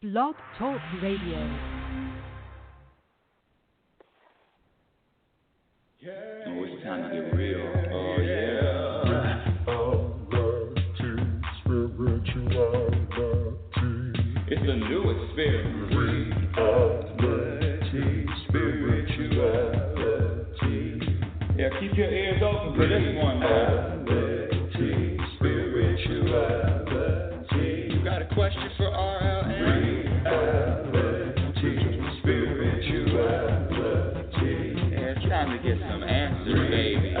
Blog Talk Radio. Oh, it's time to get real. Oh, yeah. It's a new experience. Reality, yeah, keep your ears open for this one, man. Spirituality. You got a question for RLN? Spirituality. Yeah, it's time to get some answers, baby.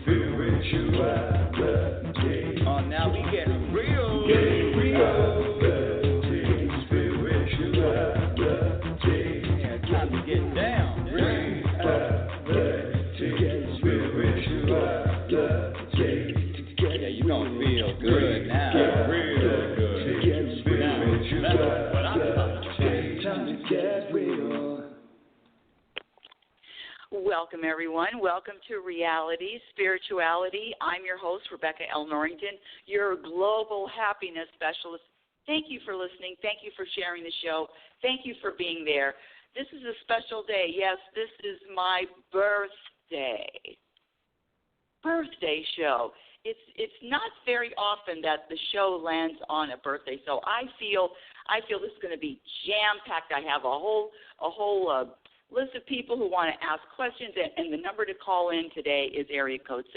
Spirituality. Oh, now we get real. Spirituality. Yeah, it's time to get down. Yeah, you gonna feel good now. Real good. That's what I'm talking about. Time to get real. Welcome, everyone. Welcome to Reality Spirituality. I'm your host, Rebecca L. Norrington, your global happiness specialist. Thank you for listening. Thank you for sharing the show. Thank you for being there. This is a special day. Yes, this is my birthday show. It's not very often that the show lands on a birthday, so I feel this is going to be jam-packed. I have a whole list of people who want to ask questions, and the number to call in today is area code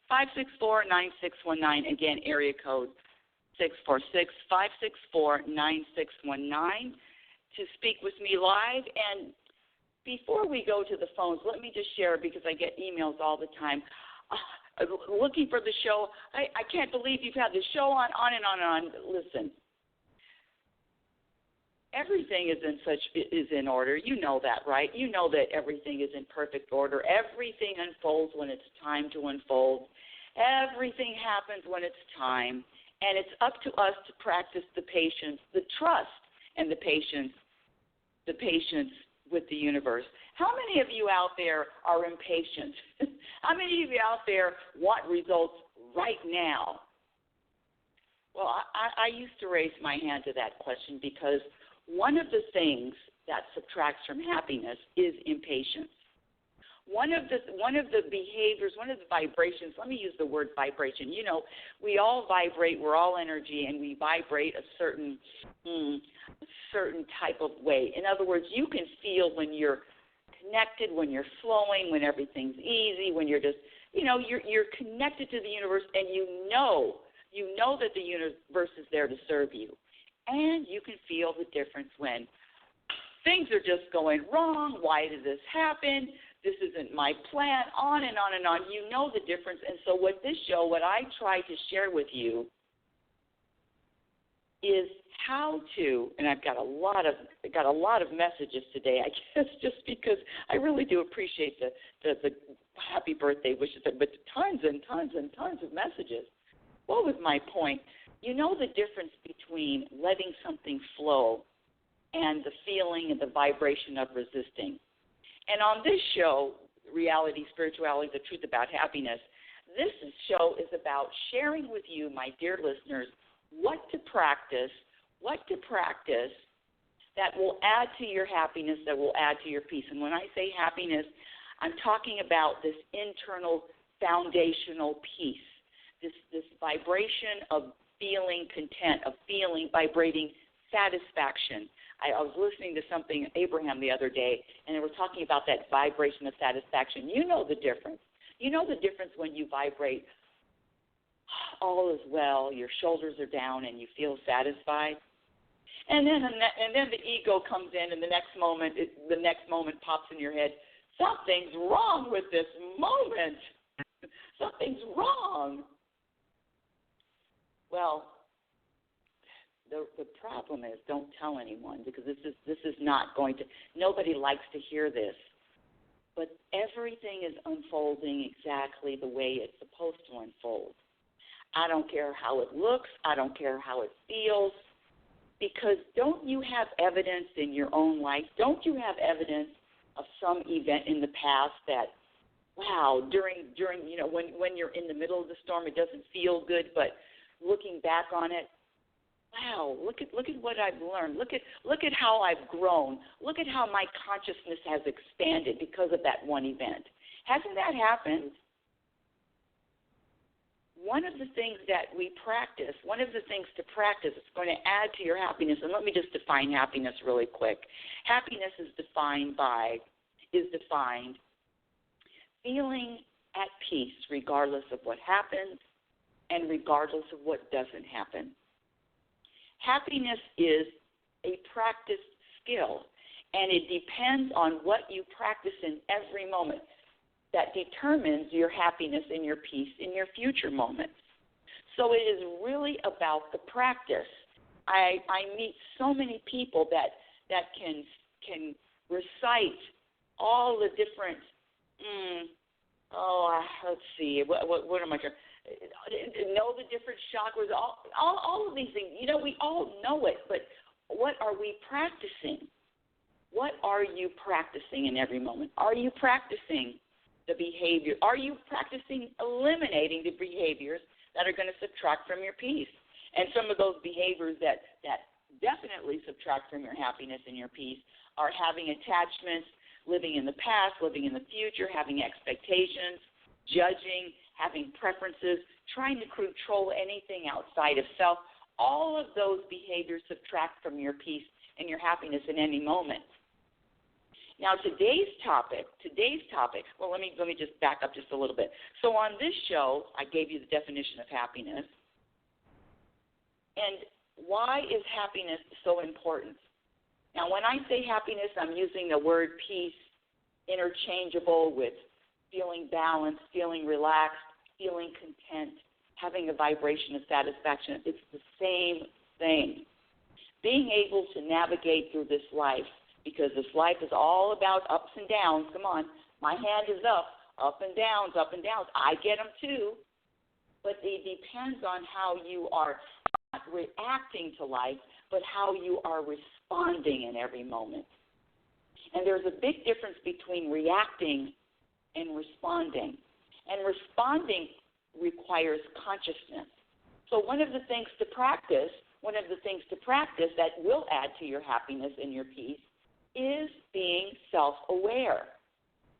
646-564-9619. Again, area code 646-564-9619 to speak with me live. And before we go to the phones, let me just share, because I get emails all the time, looking for the show. I can't believe you've had the show on and on and on. Listen. Everything is in order. You know that, right? You know that everything is in perfect order. Everything unfolds when it's time to unfold. Everything happens when it's time. And it's up to us to practice the patience, the trust, and the patience with the universe. How many of you out there are impatient? How many of you out there want results right now? Well, I used to raise my hand to that question because one of the things that subtracts from happiness is impatience. One of the behaviors, one of the vibrations, let me use the word vibration. You know, we all vibrate, we're all energy, and we vibrate a certain type of way. In other words, you can feel when you're connected, when you're flowing, when everything's easy, when you're just, you're connected to the universe, and you know that the universe is there to serve you. And you can feel the difference when things are just going wrong. Why did this happen? This isn't my plan, on and on and on. You know the difference. And so what I try to share with you is how to, and I've got a lot of messages today, I guess, just because I really do appreciate the happy birthday wishes, but tons and tons and tons of messages. What was my point? You know the difference between letting something flow and the feeling and the vibration of resisting. And on this show, Reality Spirituality, the Truth About Happiness, this show is about sharing with you, my dear listeners, what to practice that will add to your happiness, that will add to your peace. And when I say happiness, I'm talking about this internal foundational peace, this vibration of feeling content, of vibrating satisfaction. I was listening to something, Abraham, the other day, and they were talking about that vibration of satisfaction. You know the difference. You know the difference when you vibrate, all is well, your shoulders are down, and you feel satisfied. And then the ego comes in, and the next moment pops in your head. Something's wrong with this moment. Something's wrong. Well, the problem is, don't tell anyone, because this is not going to, nobody likes to hear this. But everything is unfolding exactly the way it's supposed to unfold. I don't care how it looks. I don't care how it feels. Because don't you have evidence in your own life? Don't you have evidence of some event in the past that, wow, during when you're in the middle of the storm, it doesn't feel good, but looking back on it, wow, look at what I've learned. Look at how I've grown. Look at how my consciousness has expanded because of that one event. Hasn't that happened? One of the things that we practice, one of the things to practice is going to add to your happiness. And let me just define happiness really quick. Happiness is defined feeling at peace regardless of what happens and regardless of what doesn't happen. Happiness is a practiced skill, and it depends on what you practice in every moment. That determines your happiness and your peace in your future moments. So it is really about the practice. I meet so many people that can recite all the different, let's see, what am I trying? Know the different chakras, all of these things. You know, we all know it, but what are we practicing? What are you practicing in every moment? Are you practicing the behavior? Are you practicing eliminating the behaviors that are going to subtract from your peace? And some of those behaviors that definitely subtract from your happiness and your peace are having attachments, living in the past, living in the future, having expectations, judging, having preferences, trying to control anything outside of self. All of those behaviors subtract from your peace and your happiness in any moment. Now, today's topic, well, let me just back up just a little bit. So on this show, I gave you the definition of happiness. And why is happiness so important? Now, when I say happiness, I'm using the word peace interchangeable with feeling balanced, feeling relaxed, feeling content, having a vibration of satisfaction. It's the same thing. Being able to navigate through this life, because this life is all about ups and downs. Come on, my hand is up and downs, up and downs. I get them too, but it depends on how you are not reacting to life, but how you are responding in every moment. And there's a big difference between reacting and responding. And responding requires consciousness. So one of the things to practice that will add to your happiness and your peace is being self-aware.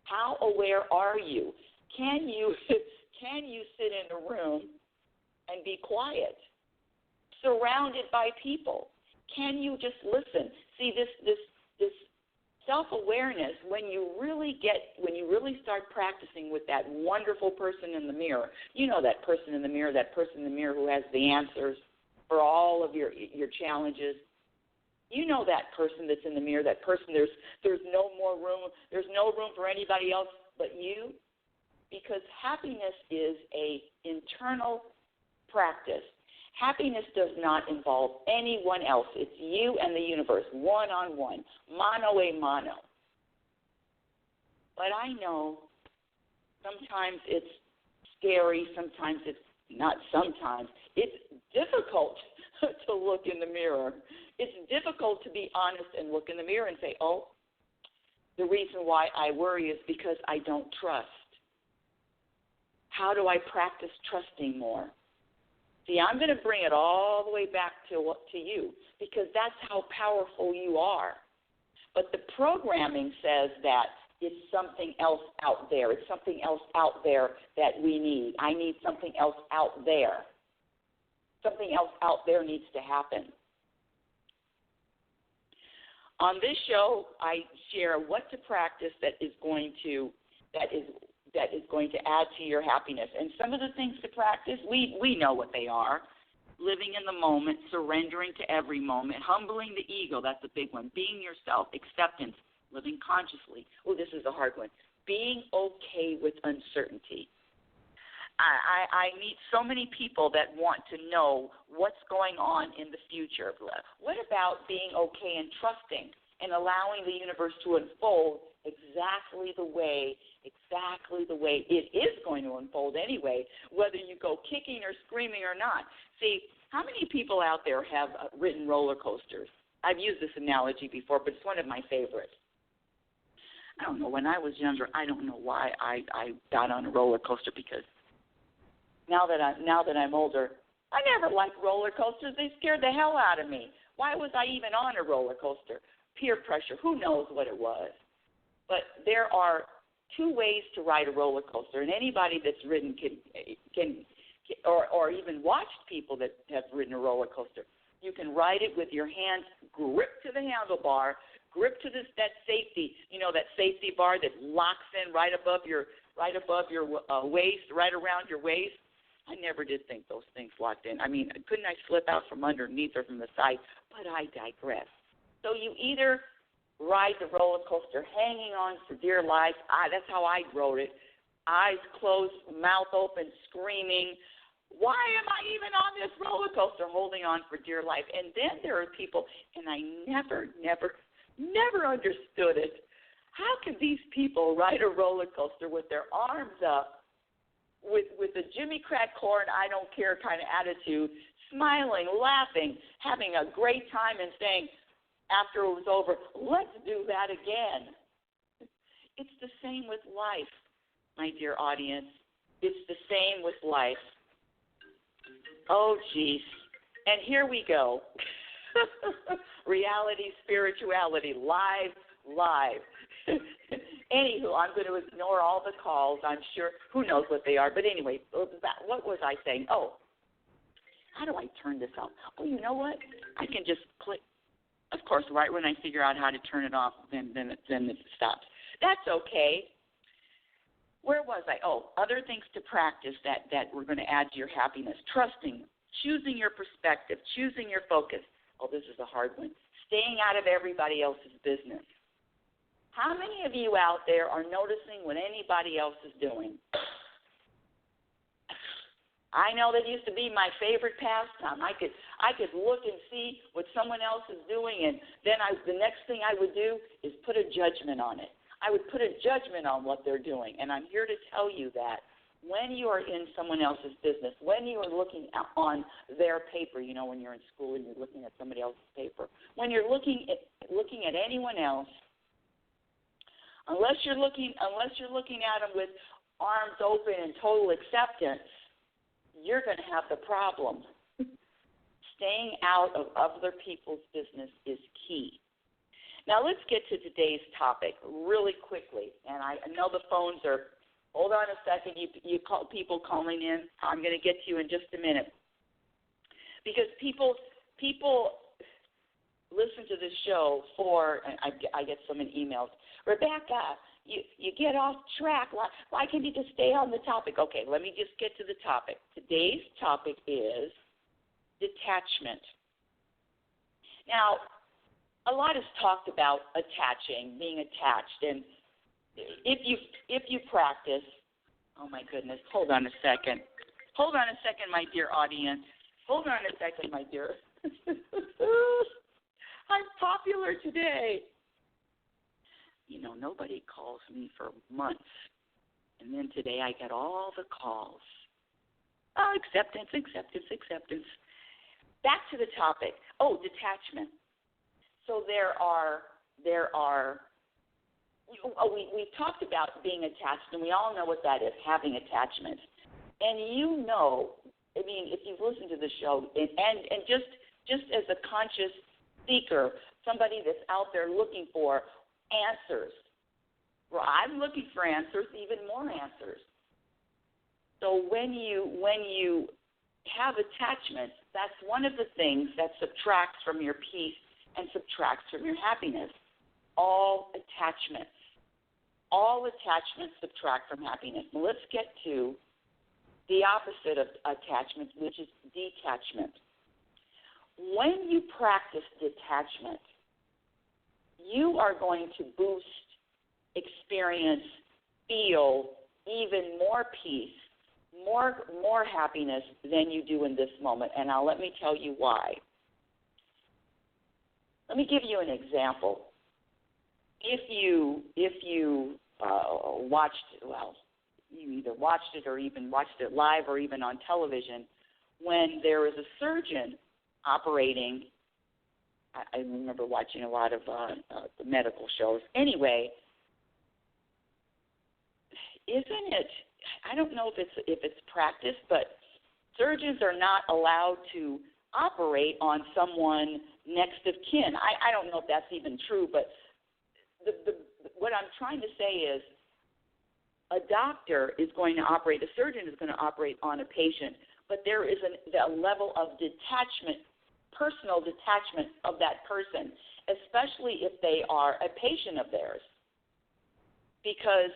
How aware are you? Can you sit in a room and be quiet, surrounded by people? Can you just listen? See, this self-awareness, when you really start practicing with that wonderful person in the mirror, you know that person in the mirror who has the answers for all of your challenges. You know that person that's in the mirror, that person, there's no more room, there's no room for anybody else but you, because happiness is a internal practice. Happiness does not involve anyone else. It's you and the universe, one-on-one, mano a mano. But I know sometimes it's scary, sometimes it's not sometimes. It's difficult to look in the mirror. It's difficult to be honest and look in the mirror and say, oh, the reason why I worry is because I don't trust. How do I practice trusting more? See, I'm going to bring it all the way back to you, because that's how powerful you are. But the programming says that it's something else out there. It's something else out there that we need. I need something else out there. Something else out there needs to happen. On this show, I share what to practice that is going to add to your happiness. And some of the things to practice, we know what they are. Living in the moment, surrendering to every moment, humbling the ego, that's a big one. Being yourself, acceptance, living consciously. Oh, this is a hard one. Being okay with uncertainty. I meet so many people that want to know what's going on in the future. What about being okay and trusting and allowing the universe to unfold exactly the way it is going to unfold anyway, whether you go kicking or screaming or not? See, how many people out there have ridden roller coasters? I've used this analogy before, but it's one of my favorites. I don't know, when I was younger, I don't know why I got on a roller coaster, because now that I'm older, I never liked roller coasters. They scared the hell out of me. Why was I even on a roller coaster? Peer pressure. Who knows what it was? But there are two ways to ride a roller coaster, and anybody that's ridden can or even watched people that have ridden a roller coaster. You can ride it with your hands gripped to the handlebar, gripped to that safety, that safety bar that locks in right above your waist, right around your waist. I never did think those things locked in. I mean, couldn't I slip out from underneath or from the side? But I digress. So you either ride the roller coaster hanging on for dear life. That's how I rode it. Eyes closed, mouth open, screaming, why am I even on this roller coaster, holding on for dear life? And then there are people, and I never understood it. How can these people ride a roller coaster with their arms up, with a Jimmy Crack corn, I don't care kind of attitude, smiling, laughing, having a great time, and saying, after it was over, let's do that again? It's the same with life, my dear audience. It's the same with life. Oh, geez. And here we go. Reality, spirituality, live. Anywho, I'm going to ignore all the calls. I'm sure. Who knows what they are? But anyway, what was I saying? Oh, how do I turn this off? Oh, you know what? I can just click. Of course, right when I figure out how to turn it off, then it stops. That's okay. Where was I? Oh, other things to practice that we're going to add to your happiness. Trusting, choosing your perspective, choosing your focus. Oh, this is a hard one. Staying out of everybody else's business. How many of you out there are noticing what anybody else is doing? I know that used to be my favorite pastime. I could look and see what someone else is doing, and then the next thing I would do is put a judgment on it. I would put a judgment on what they're doing, and I'm here to tell you that when you are in someone else's business, when you are looking on their paper, when you're in school and you're looking at somebody else's paper, when you're looking at anyone else, unless you're looking at them with arms open and total acceptance, you're going to have the problem. Staying out of other people's business is key. Now, let's get to today's topic really quickly. And I know the phones are, hold on a second, you call people calling in. I'm going to get to you in just a minute. Because people listen to the show and I get so many emails. Rebecca, you get off track. Why can't you just stay on the topic? Okay, let me just get to the topic. Today's topic is detachment. Now, a lot is talked about attaching, being attached, and if you practice, oh my goodness, hold on a second, my dear audience, hold on a second, my dear. I'm popular today. Nobody calls me for months, and then today I get all the calls. Oh, acceptance. Back to the topic. Oh, detachment. So we talked about being attached, and we all know what that is, having attachments. And if you've listened to the show, and just as a conscious seeker, somebody that's out there looking for answers. Well, I'm looking for answers, even more answers. So when you have attachments, that's one of the things that subtracts from your peace and subtracts from your happiness. All attachments subtract from happiness. Now let's get to the opposite of attachment, which is detachment. When you practice detachment, you are going to boost, experience, feel even more peace, more happiness than you do in this moment. And now let me tell you why. Let me give you an example. If you you either watched it or even watched it live or even on television, when there is a surgeon operating, I remember watching a lot of the medical shows. Anyway, isn't it? I don't know if it's practice, but Surgeons are not allowed to operate on someone next of kin. I don't know if that's even true, but what I'm trying to say is a doctor is going to operate, a surgeon is going to operate on a patient, but there is a level of detachment, personal detachment of that person, especially if they are a patient of theirs. Because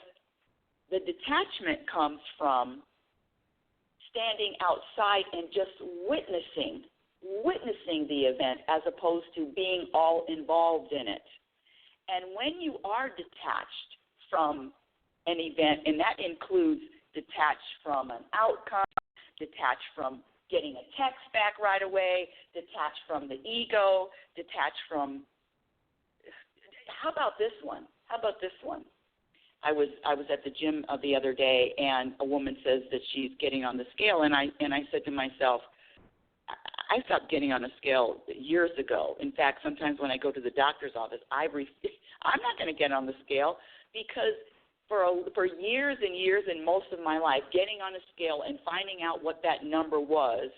the detachment comes from standing outside and just witnessing the event as opposed to being all involved in it. And when you are detached from an event, and that includes detached from an outcome, detached from getting a text back right away, detached from the ego, detached from, how about this one? I was at the gym the other day, and a woman says that she's getting on the scale, and I said to myself, I stopped getting on a scale years ago. In fact, sometimes when I go to the doctor's office, I'm not going to get on the scale because for years and years and most of my life, getting on a scale and finding out what that number was,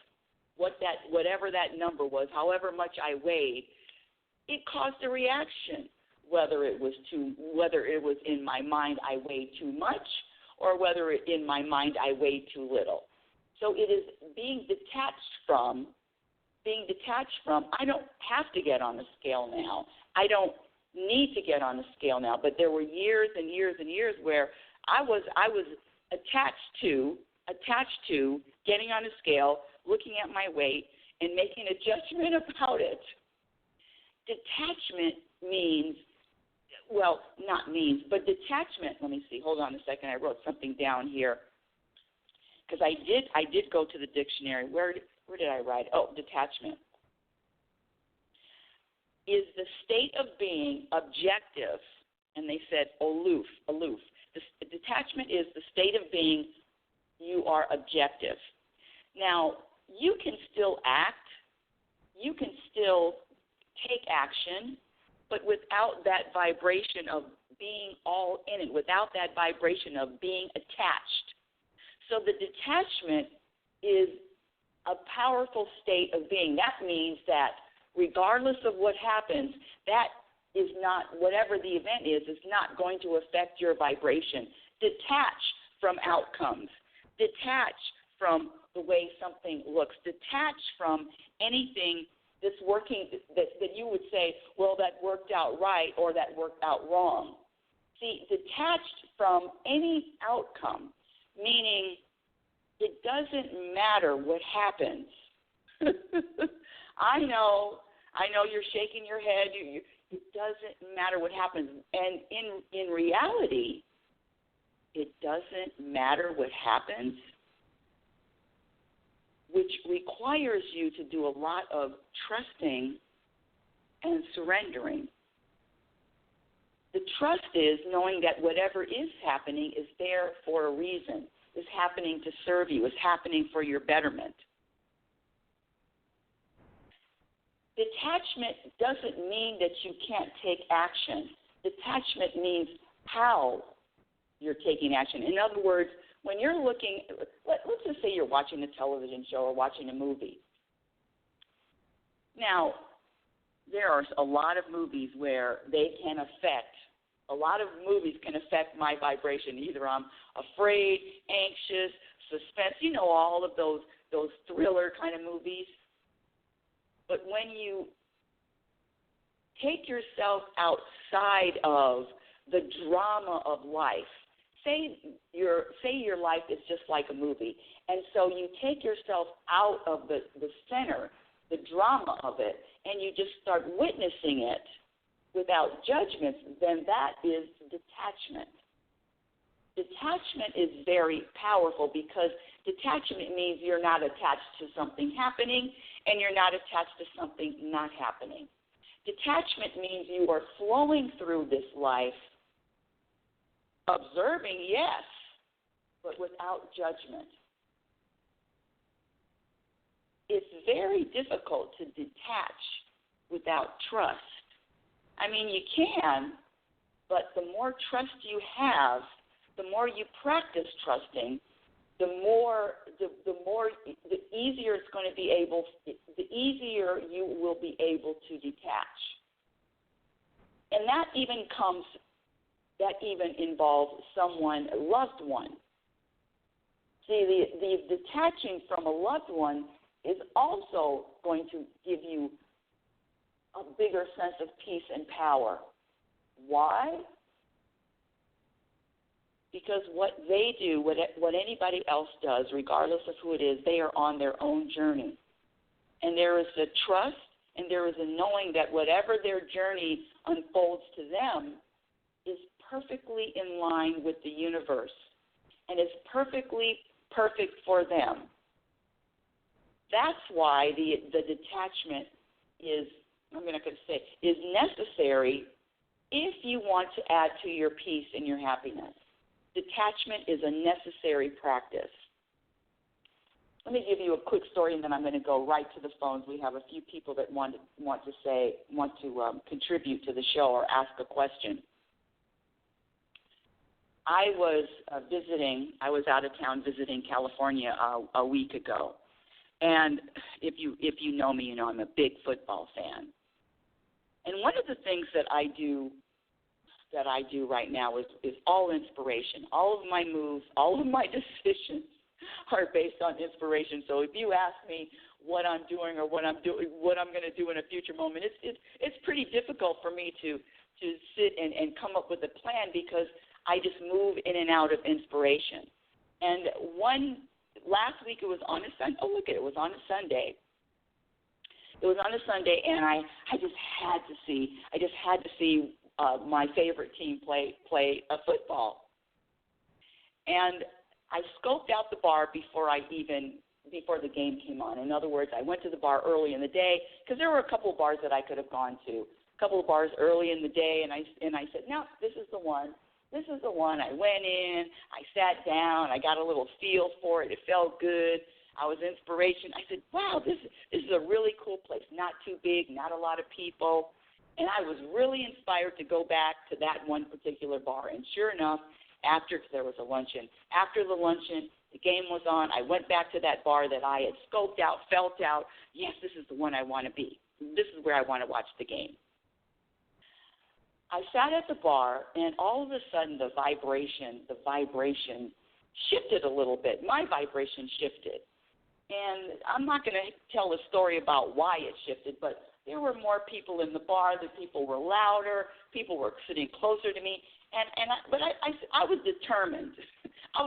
whatever that number was, however much I weighed, it caused a reaction. Whether it was in my mind I weighed too much, or whether in my mind I weighed too little. So it is being detached from. I don't have to get on the scale now. I don't need to get on the scale now. But there were years and years and years where I was attached to getting on a scale, looking at my weight, and making a judgment about it. Detachment means. Well, not means, but detachment. Let me see. Hold on a second. I wrote something down here because I did go to the dictionary. Where did I write? Oh, detachment is the state of being objective, and they said aloof. The detachment is the state of being you are objective. Now, you can still act. You can still take action. But without that vibration of being all in it, without that vibration of being attached. So the detachment is a powerful state of being. That means that regardless of what happens, that is not, whatever the event is not going to affect your vibration. Detach from outcomes. Detach from the way something looks. Detach from anything that's working, that you would say, well, that worked out right or that worked out wrong. See, detached from any outcome, meaning it doesn't matter what happens. I know you're shaking your head. It doesn't matter what happens. And in reality, it doesn't matter what happens, which requires you to do a lot of trusting and surrendering. The trust is knowing that whatever is happening is there for a reason, is happening to serve you, is happening for your betterment. Detachment doesn't mean that you can't take action. Detachment means how you're taking action. In other words, when you're looking, let's just say you're watching a television show or watching a movie. Now, there are a lot of movies where a lot of movies can affect my vibration. Either I'm afraid, anxious, suspense, all of those thriller kind of movies. But when you take yourself outside of the drama of life, say your life is just like a movie, and so you take yourself out of the center, the drama of it, and you just start witnessing it without judgments, then that is detachment. Detachment is very powerful because detachment means you're not attached to something happening and you're not attached to something not happening. Detachment means you are flowing through this life, observing, yes, but without judgment. It's very difficult to detach without trust. I mean, you can, but the more trust you have, the more you practice trusting, the easier it's going to be able, the easier you will be able to detach. And that even involves someone, a loved one. See, the detaching from a loved one is also going to give you a bigger sense of peace and power. Why? Because what they do, what anybody else does, regardless of who it is, they are on their own journey. And there is a trust and there is a knowing that whatever their journey unfolds to them is perfectly in line with the universe and is perfectly perfect for them. That's why the detachment is, I'm not going to say, is necessary if you want to add to your peace and your happiness. Detachment is a necessary practice. Let me give you a quick story, and then I'm going to go right to the phones. We have a few people that want to contribute to the show or ask a question. I was out of town visiting California a week ago, and if you know me, you know I'm a big football fan. And one of the things that I do right now is all inspiration. All of my moves, all of my decisions are based on inspiration. So if you ask me what I'm doing or what I'm going to do in a future moment, it's pretty difficult for me to sit and come up with a plan because I just move in and out of inspiration. And last week it was on a Sunday. Oh, look at it. It was on a Sunday. It was on a Sunday, and I just had to see my favorite team play a football. And I scoped out the bar before the game came on. In other words, I went to the bar early in the day because there were a couple of bars that I could have gone to. A couple of bars early in the day, and I said, no, this is the one. This is the one. I went in, I sat down, I got a little feel for it. It felt good. I was inspiration. I said, wow, this is a really cool place. Not too big, not a lot of people. And I was really inspired to go back to that one particular bar. And sure enough, there was a luncheon. After the luncheon, the game was on. I went back to that bar that I had scoped out, felt out. Yes, this is the one I want to be. This is where I want to watch the game. I sat at the bar, and all of a sudden the vibration shifted a little bit. My vibration shifted. And I'm not going to tell a story about why it shifted, but there were more people in the bar. The people were louder. People were sitting closer to me. But I was determined. I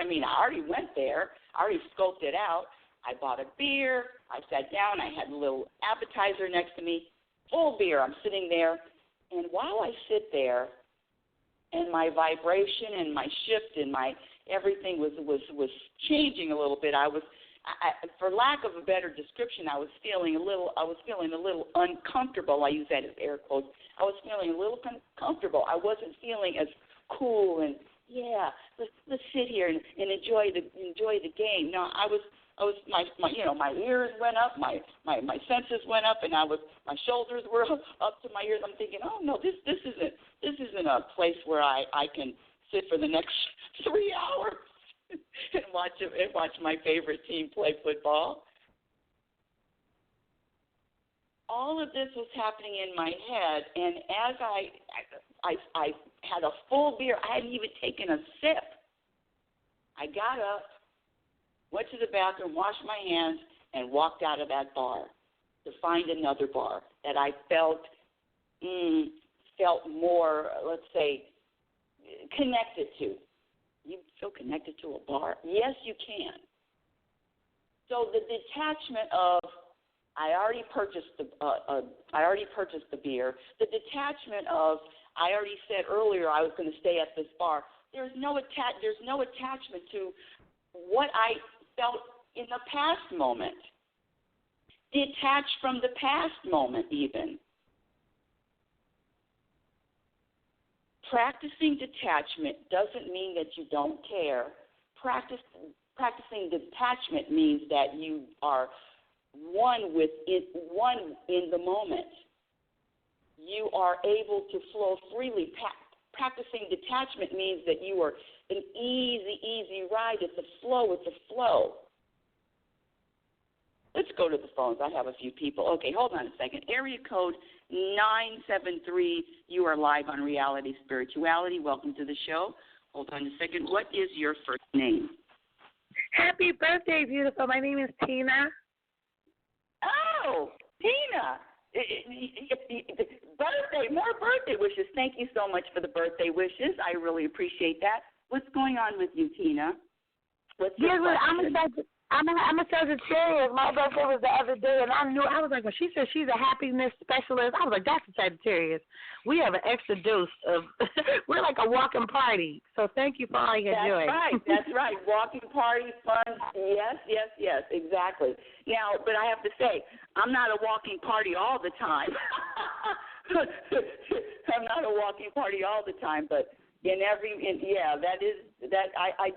mean, I already went there. I already scoped it out. I bought a beer. I sat down. I had a little appetizer next to me, full beer. I'm sitting there. And while I sit there, and my vibration and my shift and my everything was changing a little bit, I for lack of a better description, I was feeling a little uncomfortable. I use that as air quotes. I was feeling a little uncomfortable. I wasn't feeling as cool and let's sit here and enjoy the game. No, my ears went up, my senses went up, and my shoulders were up to my ears. I'm thinking, oh no, this isn't a place where I can sit for the next 3 hours and watch my favorite team play football. All of this was happening in my head, and as I had a full beer, I hadn't even taken a sip. I got up, went to the bathroom, washed my hands, and walked out of that bar to find another bar that I felt more, let's say, connected to. You feel connected to a bar? Yes, you can. So the detachment of I already purchased the beer. The detachment of I already said earlier I was going to stay at this bar. There's no attachment to what I felt in the past moment. Detached from the past moment even. Practicing detachment doesn't mean that you don't care. Practicing detachment means that you are one in the moment. You are able to flow freely practicing detachment means that you are an easy ride. It's a flow. Let's go to the phones. I have a few people. Okay, hold on a second. Area code 973. You are live on Reality Spirituality. Welcome to the show. Hold on a second. What is your first name? Happy birthday, beautiful. My name is Tina. Oh, Tina. More birthday wishes. Thank you so much for the birthday wishes. I really appreciate that. What's going on with you, Tina? What's your question? I'm a Sagittarius. My birthday was the other day, and I was like, when she said she's a happiness specialist, I was like, that's a Sagittarius. We have an extra dose of, we're like a walking party. So thank you for all you're doing. That's right. Walking party, fun. Yes, exactly. Now, but I have to say, I'm not a walking party all the time. I'm not a walking party all the time, but I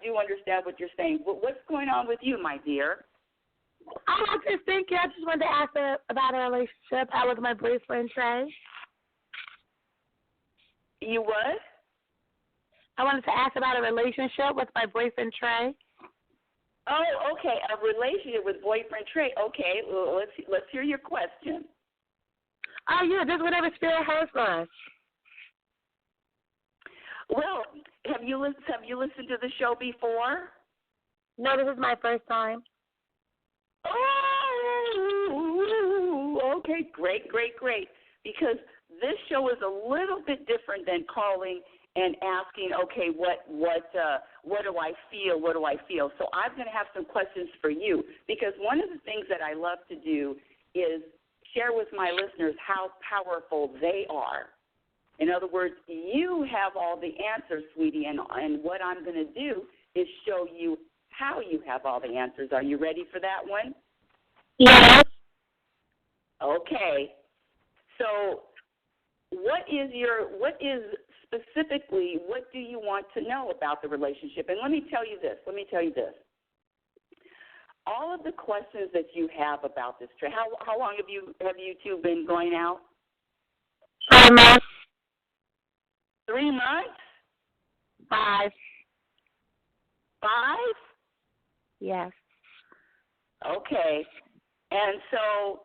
do understand what you're saying. But what's going on with you, my dear? I just think I just wanted to ask about a relationship. How was my boyfriend, Trey? You what? I wanted to ask about a relationship with my boyfriend, Trey. Oh, okay, a relationship with boyfriend Trey. Okay, well, let's hear your question. Oh, yeah, just whatever spirit has for us. Well, have you listened to the show before? No, this is my first time. Oh, okay, great. Because this show is a little bit different than calling and asking, okay, what do I feel? What do I feel? So I'm going to have some questions for you, because one of the things that I love to do is share with my listeners how powerful they are. In other words, you have all the answers, sweetie, and what I'm going to do is show you how you have all the answers. Are you ready for that one? Yes. Okay. So what do you want to know about the relationship? And let me tell you this. All of the questions that you have about this, how long have you two been going out? 3 months. 3 months? 5. 5? Yes. Okay. And so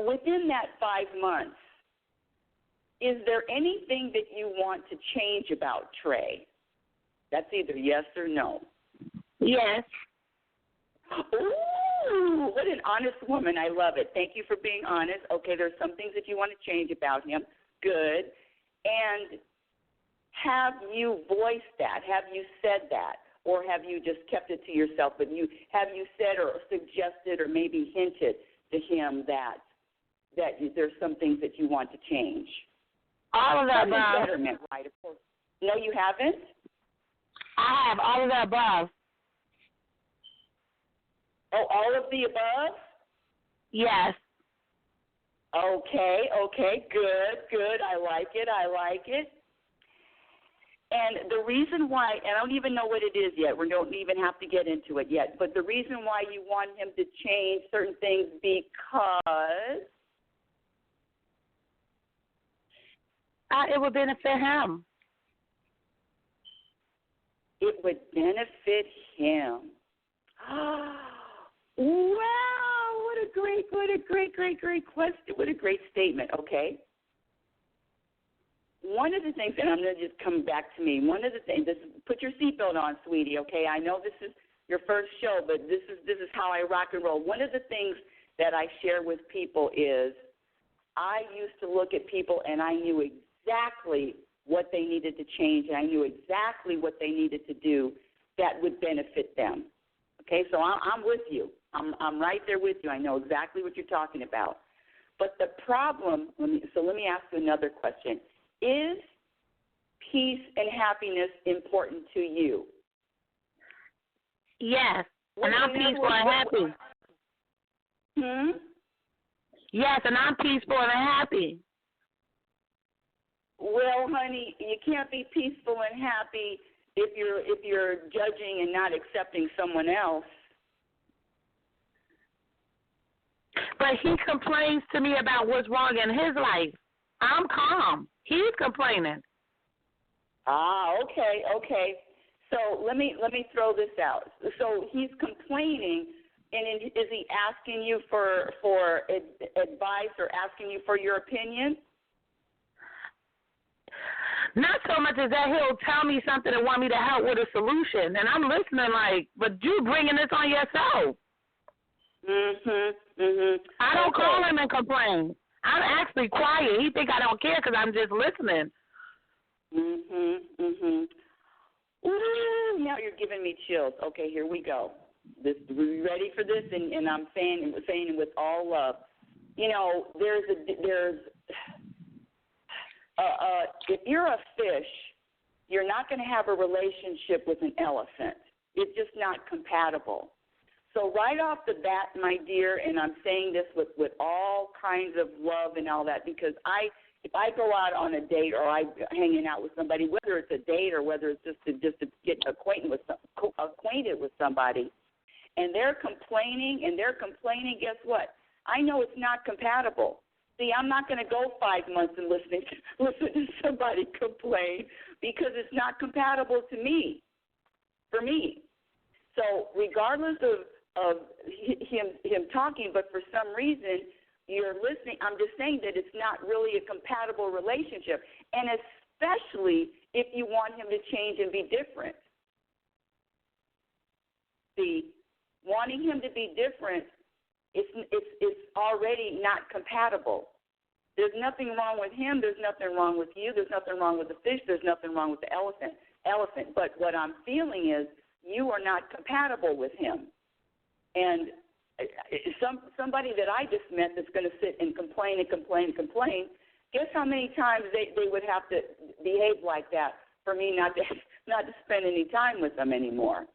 within that 5 months, is there anything that you want to change about Trey? That's either yes or no. Yes. Ooh, what an honest woman. I love it. Thank you for being honest. Okay, there's some things that you want to change about him. Good. And have you voiced that? Have you said that? Or have you just kept it to yourself? But have you said or suggested or maybe hinted to him that there's some things that you want to change? All of the above. Betterment, right? Of course. No, you haven't? I have all of the above. Oh, all of the above? Yes. Okay, good. I like it. And the reason why, and I don't even know what it is yet, we don't even have to get into it yet, but the reason why you want him to change certain things because it would benefit him. It would benefit him. Wow, what a great question. What a great statement. Okay. One of the things, and I'm going to just come back to me, put your seatbelt on, sweetie, okay? I know this is your first show, but this is how I rock and roll. One of the things that I share with people is I used to look at people and I knew exactly what they needed to change, and I knew exactly what they needed to do that would benefit them. Okay, so I'm with you. I'm right there with you. I know exactly what you're talking about. But the problem, let me ask you another question. Is peace and happiness important to you? Yes, and I'm peaceful and happy. Yes, and I'm peaceful and happy. Well, honey, you can't be peaceful and happy if you're judging and not accepting someone else. But he complains to me about what's wrong in his life. I'm calm. He's complaining. Okay. So let me throw this out. So he's complaining, and is he asking you for advice or asking you for your opinion? Not so much as that he'll tell me something and want me to help with a solution, and I'm listening like, but you bringing this on yourself. I don't call him and complain. I'm actually quiet. He think I don't care because I'm just listening. Ooh, now you're giving me chills. Okay, here we go. Are you ready for this? And I'm saying it with all love. You know, if you're a fish, you're not going to have a relationship with an elephant. It's just not compatible. So right off the bat, my dear, and I'm saying this with all kinds of love and all that, because if I go out on a date or I'm hanging out with somebody, whether it's a date or whether it's just to get acquainted with somebody, and they're complaining, guess what? I know it's not compatible. See, I'm not going to go 5 months and listen to somebody complain because it's not compatible for me. So regardless of him talking, but for some reason you're listening, I'm just saying that it's not really a compatible relationship, and especially if you want him to change and be different. See, wanting him to be different, it's already not compatible. There's nothing wrong with him. There's nothing wrong with you. There's nothing wrong with the fish. There's nothing wrong with the elephant. But what I'm feeling is you are not compatible with him. And somebody that I just met that's going to sit and complain, guess how many times they would have to behave like that for me not to spend any time with them anymore.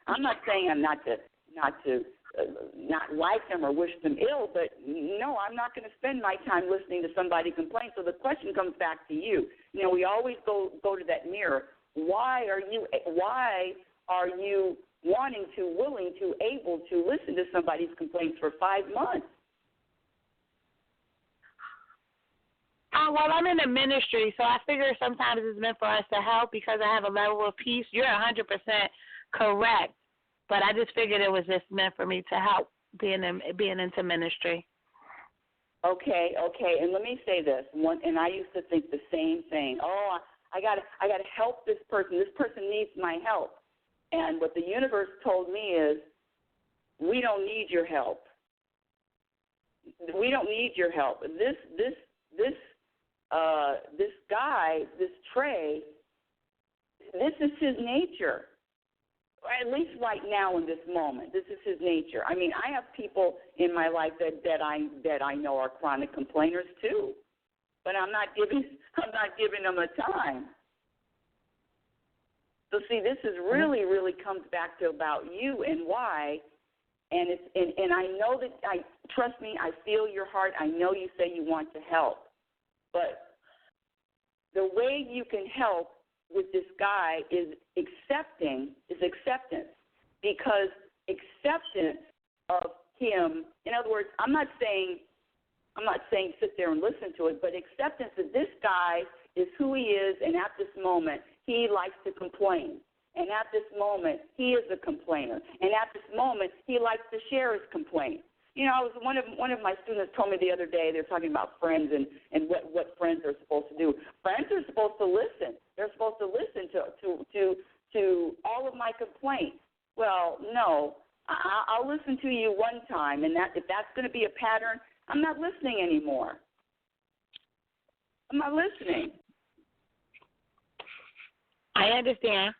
I'm not saying I'm not like them or wish them ill, but no, I'm not going to spend my time listening to somebody complain. So the question comes back to you. You know, we always go to that mirror. Why are you wanting to, willing to, able to listen to somebody's complaints for 5 months? Well, I'm in the ministry, so I figure sometimes it's meant for us to help because I have a level of peace. You're 100% correct, but I just figured it was just meant for me to help being into ministry. Okay, and let me say this. And I used to think the same thing. Oh, I got to help this person. This person needs my help. And what the universe told me is, we don't need your help. We don't need your help. This guy, this Trey, this is his nature. At least right now in this moment, this is his nature. I mean, I have people in my life that I know are chronic complainers too, but I'm not giving them a time. So see, this is really comes back to about you and why, and I know that trust me, I feel your heart. I know you say you want to help, but the way you can help with this guy is acceptance, because acceptance of him. In other words, I'm not saying sit there and listen to it, but acceptance that this guy is who he is, and at this moment he likes to complain, and at this moment he is a complainer, and at this moment he likes to share his complaint. You know, one of my students told me the other day, they're talking about friends and what friends are supposed to do. Friends are supposed to listen. They're supposed to listen to all of my complaints. Well, no, I'll listen to you one time, and if that's going to be a pattern, I'm not listening anymore. I'm not listening. I understand.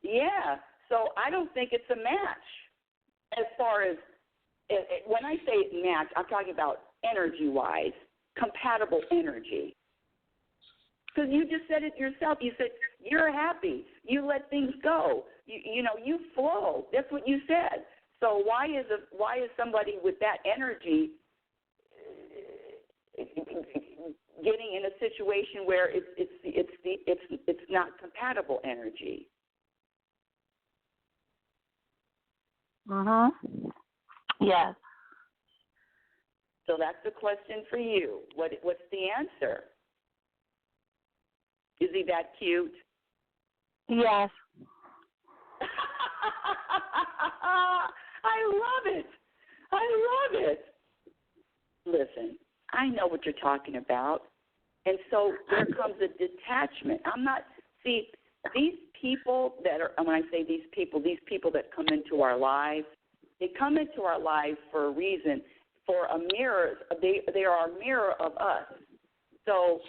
Yeah, so I don't think it's a match as far as, when I say match, I'm talking about energy-wise, compatible energy. Because you just said it yourself. You said you're happy. You let things go. You flow. That's what you said. So why is somebody with that energy getting in a situation where it's not compatible energy? Yes. So that's the question for you. What's the answer? Is he that cute? Yes. I love it. I love it. Listen, I know what you're talking about. And so there comes a detachment. These people that are, and when I say these people that come into our lives, they come into our lives for a reason, for a mirror. They are a mirror of us. So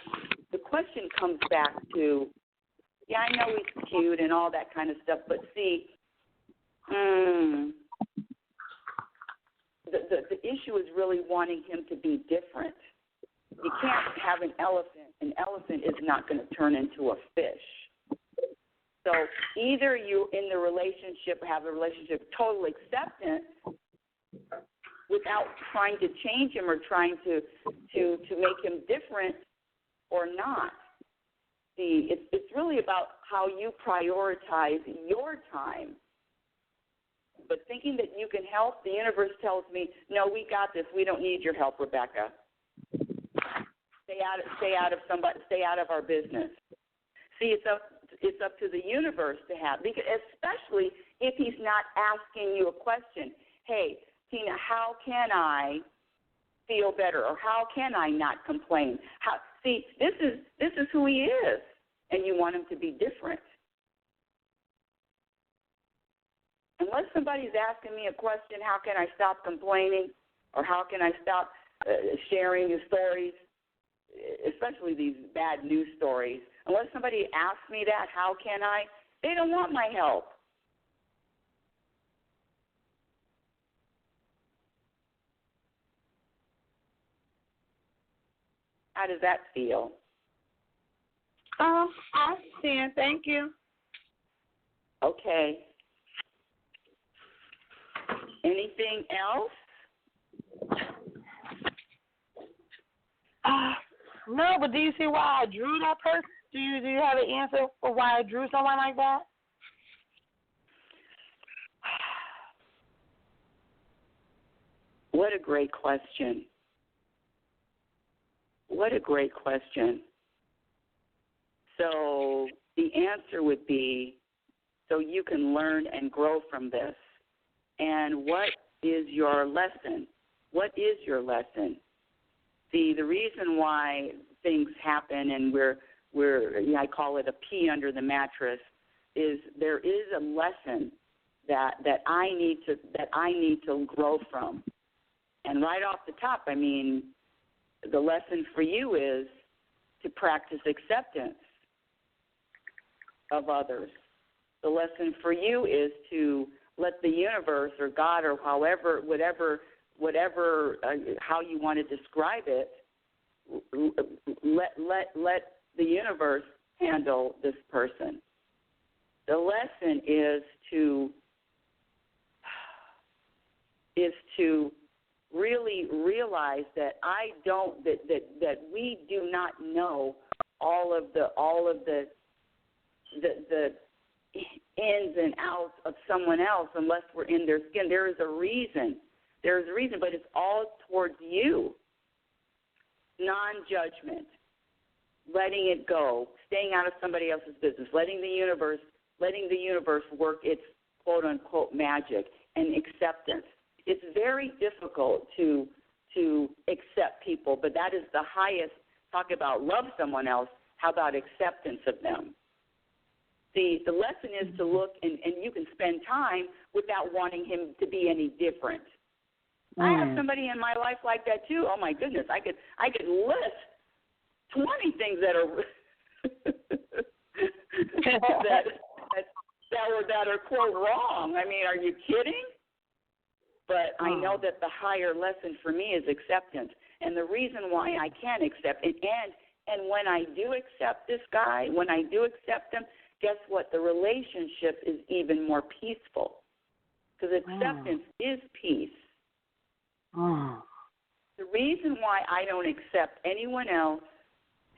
the question comes back to, yeah, I know he's cute and all that kind of stuff, but see, the issue is really wanting him to be different. You can't have an elephant. An elephant is not going to turn into a fish. So either you in the relationship have a relationship of total acceptance without trying to change him or trying to make him different, or not. See, it's really about how you prioritize your time. But thinking that you can help, the universe tells me, no, we got this. We don't need your help, Rebecca. Stay out of our business. See, it's up to the universe to have, because especially if he's not asking you a question. Hey, Tina, how can I feel better, or how can I not complain? See, this is who he is, and you want him to be different. Unless somebody's asking me a question, how can I stop complaining, or how can I stop sharing the stories, especially these bad news stories? Unless somebody asks me that, how can I? They don't want my help. How does that feel? I understand. Thank you. Okay. Anything else? No, but do you see why I drew that person? Do you have an answer for why I drew someone like that? What a great question. What a great question. So the answer would be, so you can learn and grow from this. And what is your lesson? What is your lesson? See, the reason why things happen and I call it a pee under the mattress, is there is a lesson that I need to grow from. And right off the top, I mean, the lesson for you is to practice acceptance of others. The lesson for you is to let the universe or God or however, whatever, how you want to describe it, let the universe handle this person. The lesson is to really realize that that we do not know all of the ins and outs of someone else unless we're in their skin. There is a reason. But it's all towards you. Non-judgment, letting it go, staying out of somebody else's business, letting the universe work its quote unquote magic, and acceptance. It's very difficult to accept people, but that is the highest. Talk about love someone else. How about acceptance of them? The lesson is to look, and you can spend time without wanting him to be any different. I have somebody in my life like that too. Oh my goodness, I could list 20 things that are that are quote wrong. I mean, are you kidding? But I know that the higher lesson for me is acceptance, and the reason why I can accept it, and when I do accept this guy, when I do accept him, guess what? The relationship is even more peaceful, because acceptance is peace. The reason why I don't accept anyone else,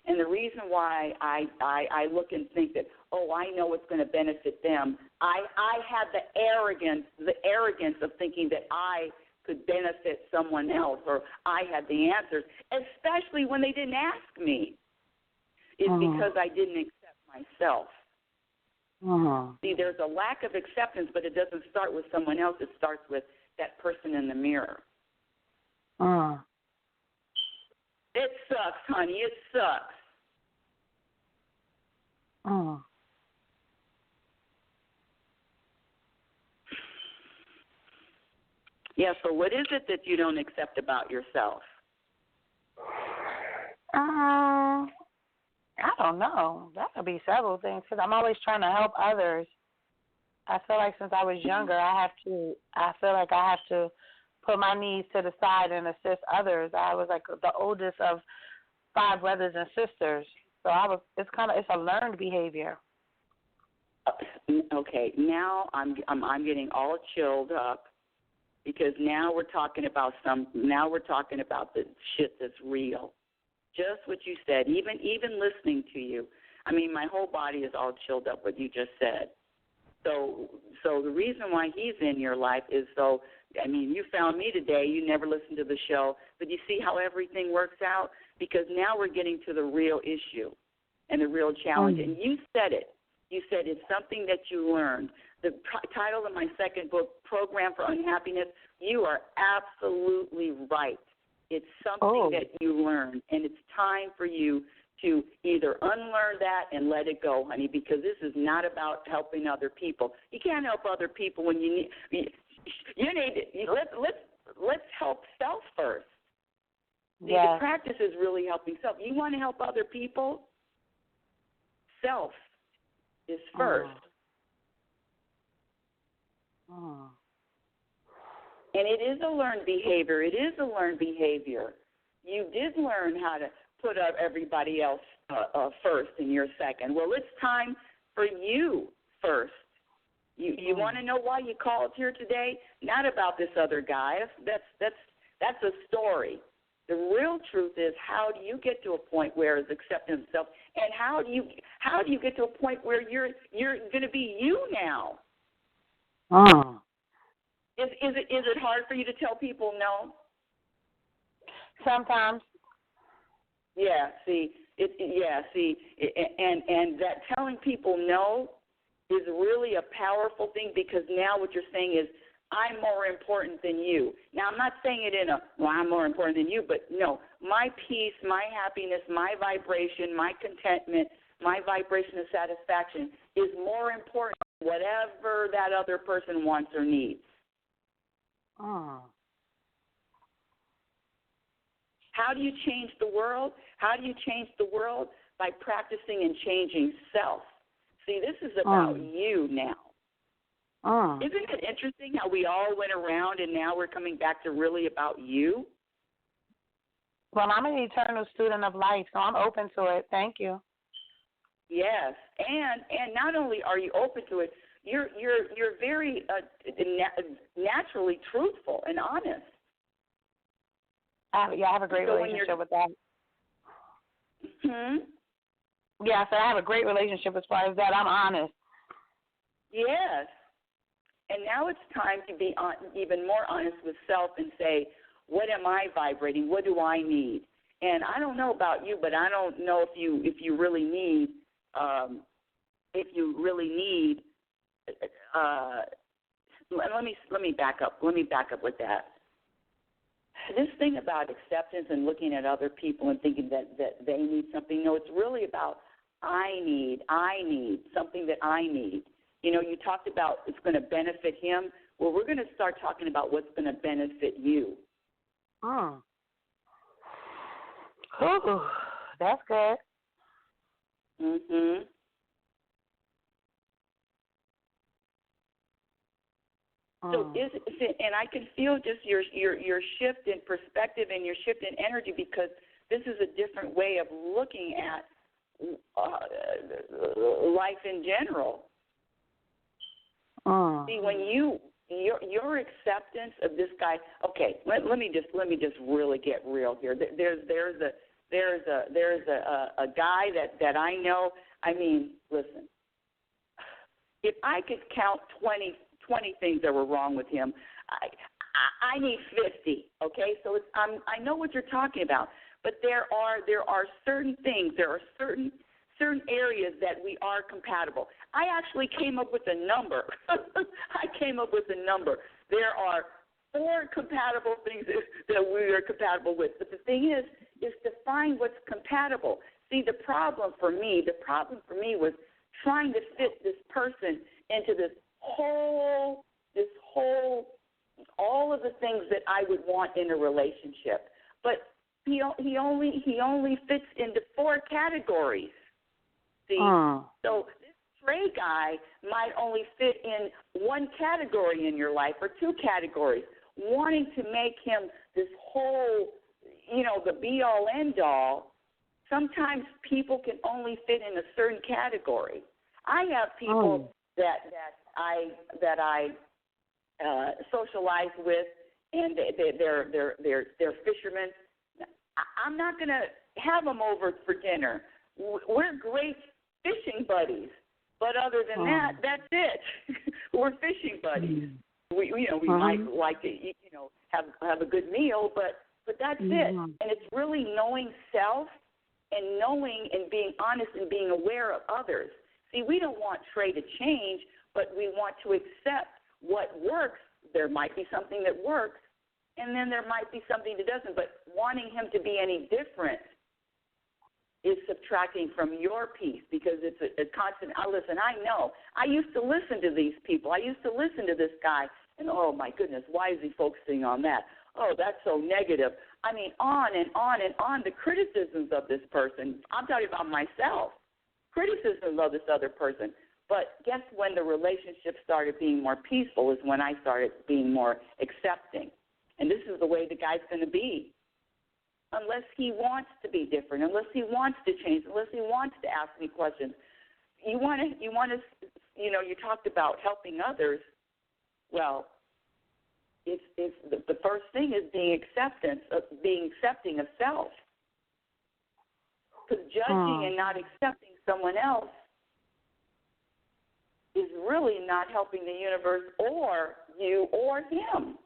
and the reason why I look and think that, oh, I know what's going to benefit them, I had the arrogance of thinking that I could benefit someone else, or I had the answers, especially when they didn't ask me, is because I didn't accept myself. Uh-huh. See, there's a lack of acceptance, but it doesn't start with someone else. It starts with that person in the mirror. It sucks, honey. It sucks. Yeah, so what is it that you don't accept about yourself? I don't know. That could be several things because I'm always trying to help others. I feel like since I was younger, I feel like I have to put my needs to the side and assist others. I was like the oldest of 5 brothers and sisters, so it's a learned behavior. Okay, now I'm getting all chilled up because now we're talking about the shit that's real. Just what you said, even listening to you. I mean, my whole body is all chilled up what you just said. So the reason why he's in your life is you found me today. You never listened to the show, but you see how everything works out? Because now we're getting to the real issue and the real challenge. And you said it. You said it's something that you learned. The title of my second book, Program for Unhappiness, you are absolutely right. It's something that you learned, and it's time for you to either unlearn that and let it go, honey, because this is not about helping other people. You can't help other people when you need. Let's help self first. See, the practice is really helping self. You want to help other people? Self is first. And it is a learned behavior. You did learn how to put up everybody else first and you're second. Well, it's time for you first. You want to know why you called here today? Not about this other guy. That's a story. The real truth is, how do you get to a point where it's accepting self, and how do you get to a point where you're going to be you now? Is it hard for you to tell people no? Sometimes. And that telling people no is really a powerful thing, because now what you're saying is, I'm more important than you. Now, I'm not saying it I'm more important than you, but no, my peace, my happiness, my vibration, my contentment, my vibration of satisfaction is more important than whatever that other person wants or needs. How do you change the world? How do you change the world? By practicing and changing self. See, this is about you now. Isn't it interesting how we all went around and now we're coming back to really about you? Well, I'm an eternal student of life, so I'm open to it. Thank you. Yes, and not only are you open to it, you're very naturally truthful and honest. I have a great relationship with that. Yeah, so I have a great relationship as far as that. I'm honest. Yes. And now it's time to be even more honest with self and say, what am I vibrating? What do I need? And I don't know about you, but I don't know if you really need let me back up. Let me back up with that. This thing about acceptance and looking at other people and thinking that they need something, no, it's really about I need something that I need. You know, you talked about it's going to benefit him. Well, we're going to start talking about what's going to benefit you. Ooh, that's good. So and I can feel just your shift in perspective and your shift in energy, because this is a different way of looking at life in general. See, when your acceptance of this guy. Okay, let me just really get real here. There's a guy that I know. I mean, listen, if I could count 20 things that were wrong with him, I need 50. Okay, so I know what you're talking about, but there are certain things, there are certain certain areas that we are compatible. I actually came up with a number. There are 4 compatible things that we are compatible with. But the thing is to find what's compatible. See, the problem for me was trying to fit this person into this whole, all of the things that I would want in a relationship. But he only fits into 4 categories. See, so this stray guy might only fit in 1 category in your life or 2 categories. Wanting to make him this whole, the be-all, end-all, sometimes people can only fit in a certain category. I have people that I socialize with, and they're fishermen. I'm not going to have them over for dinner. We're great fishing buddies, but other than that, that's it. We're fishing buddies. We might like to eat, have a good meal, but that's it. And it's really knowing self and knowing and being honest and being aware of others. See, we don't want Trey to change, but we want to accept what works. There might be something that works, and then there might be something that doesn't. But wanting him to be any different is subtracting from your peace, because it's a constant. Listen, I know. I used to listen to these people. I used to listen to this guy, and oh, my goodness, why is he focusing on that? Oh, that's so negative. I mean, on and on and on, the criticisms of this person. I'm talking about myself. Criticisms of this other person. But guess when the relationship started being more peaceful is when I started being more accepting. And this is the way the guy's going to be. Unless he wants to be different, unless he wants to change, unless he wants to ask me questions. You talked about helping others. Well, it's the first thing is being accepting of self. Because judging and not accepting someone else is really not helping the universe or you or him.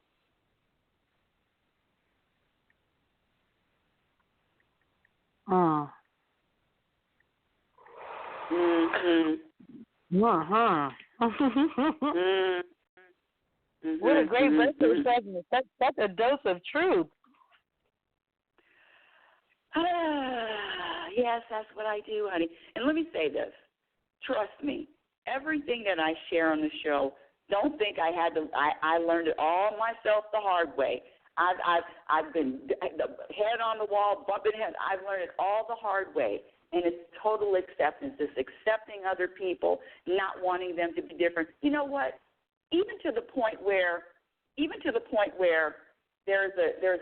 What a great birthday present. That's a dose of truth. Yes, that's what I do, honey. And let me say this. Trust me, everything that I share on the show, don't think I learned it all myself the hard way. I've been head on the wall, bumping head. I've learned it all the hard way. And it's total acceptance. It's accepting other people, not wanting them to be different. You know what? Even to the point where there's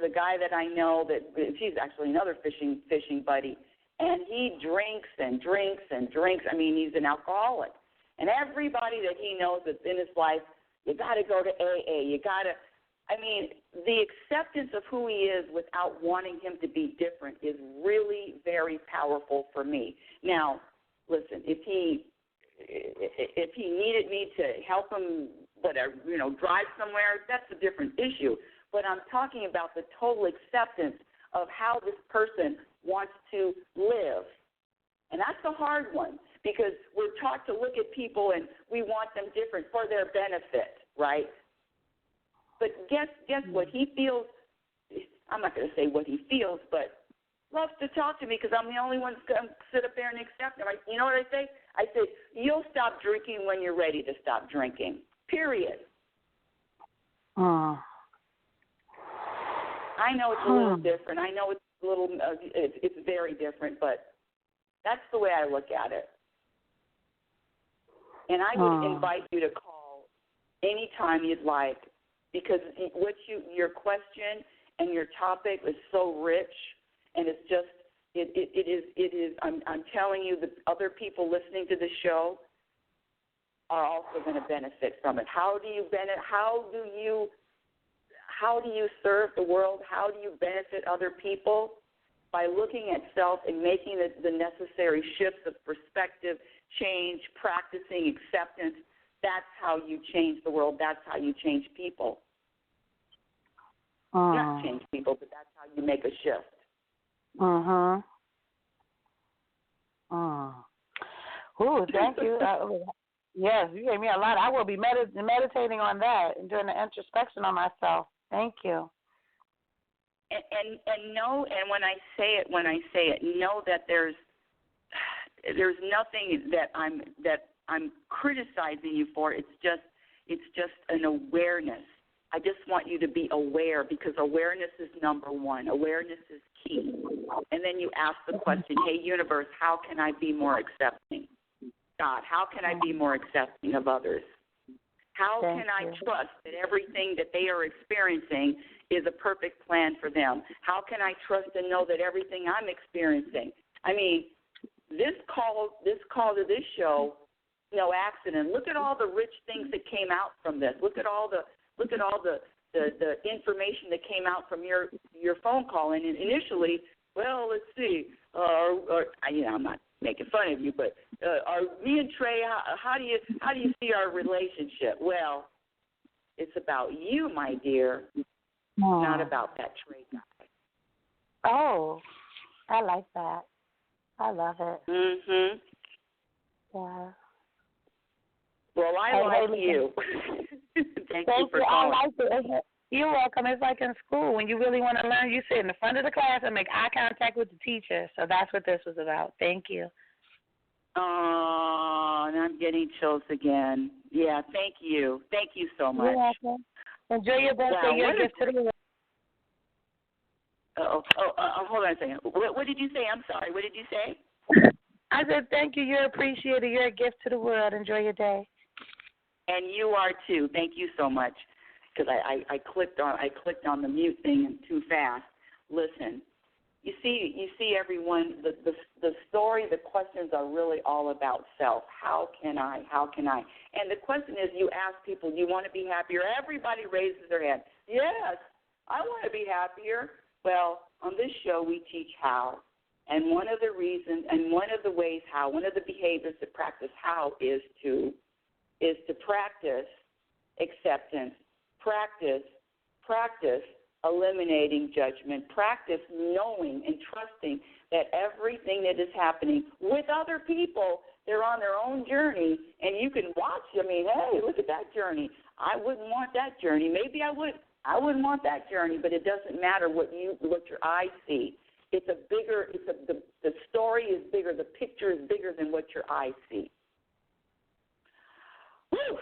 a guy that I know that he's actually another fishing buddy, and he drinks and drinks and drinks. I mean, he's an alcoholic. And everybody that he knows that's in his life, you got to go to AA. The acceptance of who he is without wanting him to be different is really very powerful for me. Now, listen, if he needed me to help him, whatever, drive somewhere, that's a different issue. But I'm talking about the total acceptance of how this person wants to live. And that's a hard one, because we're taught to look at people and we want them different for their benefit, right? But guess what he feels? I'm not going to say what he feels, but loves to talk to me because I'm the only one who's going to sit up there and accept him. You know what I say? I say, you'll stop drinking when you're ready to stop drinking, period. I know it's a little different. I know it's very different, but that's the way I look at it. And I would invite you to call anytime you'd like, because your question and your topic is so rich, and it's just it is. I'm telling you, the other people listening to the show are also going to benefit from it. How do you serve the world? How do you benefit other people? By looking at self and making the necessary shifts of perspective, change, practicing acceptance. That's how you change the world. That's how you change people. Not change people, but that's how you make a shift. Ooh, thank you. Yes, you gave me a lot. I will be meditating on that and doing the introspection on myself. Thank you. And know, and when I say it, know that there's nothing that I'm criticizing you for. It's just an awareness. I just want you to be aware, because awareness is number one. Awareness is key. And then you ask the question, hey, universe, how can I be more accepting? God, how can I be more accepting of others? How can I trust that everything that they are experiencing is a perfect plan for them? How can I trust and know that everything I'm experiencing? I mean, this call to this show, no accident. Look at all the rich things that came out from this. Look at all the information that came out from your phone call. And initially, well, let's see. I'm not making fun of you, but are me and Trey, how do you see our relationship? Well, it's about you, my dear, not about that Trey guy. Oh, I like that. I love it. Mhm. Yeah. Well, I like you. Thank you for calling. I like it. You're welcome. It's like in school. When you really want to learn, you sit in the front of the class and make eye contact with the teacher. So that's what this was about. Thank you. Oh, and I'm getting chills again. Yeah, thank you. Thank you so much. You're welcome. Enjoy your birthday. Your gift to the world. Hold on a second. What did you say? I'm sorry. What did you say? I said thank you. You're appreciated. You're a gift to the world. Enjoy your day. And you are too. Thank you so much. Because I clicked on the mute thing too fast. Listen, you see everyone. The story, the questions are really all about self. How can I? And the question is, you ask people, do you want to be happier? Everybody raises their hand. Yes, I want to be happier. Well, on this show we teach how. And one of the reasons, and one of the ways how, one of the behaviors to practice how is to practice acceptance, practice eliminating judgment, practice knowing and trusting that everything that is happening with other people, they're on their own journey, and you can watch. I mean, hey, look at that journey. I wouldn't want that journey. Maybe I would. I wouldn't want that journey, but it doesn't matter what your eyes see. The story is bigger. The picture is bigger than what your eyes see. Whew.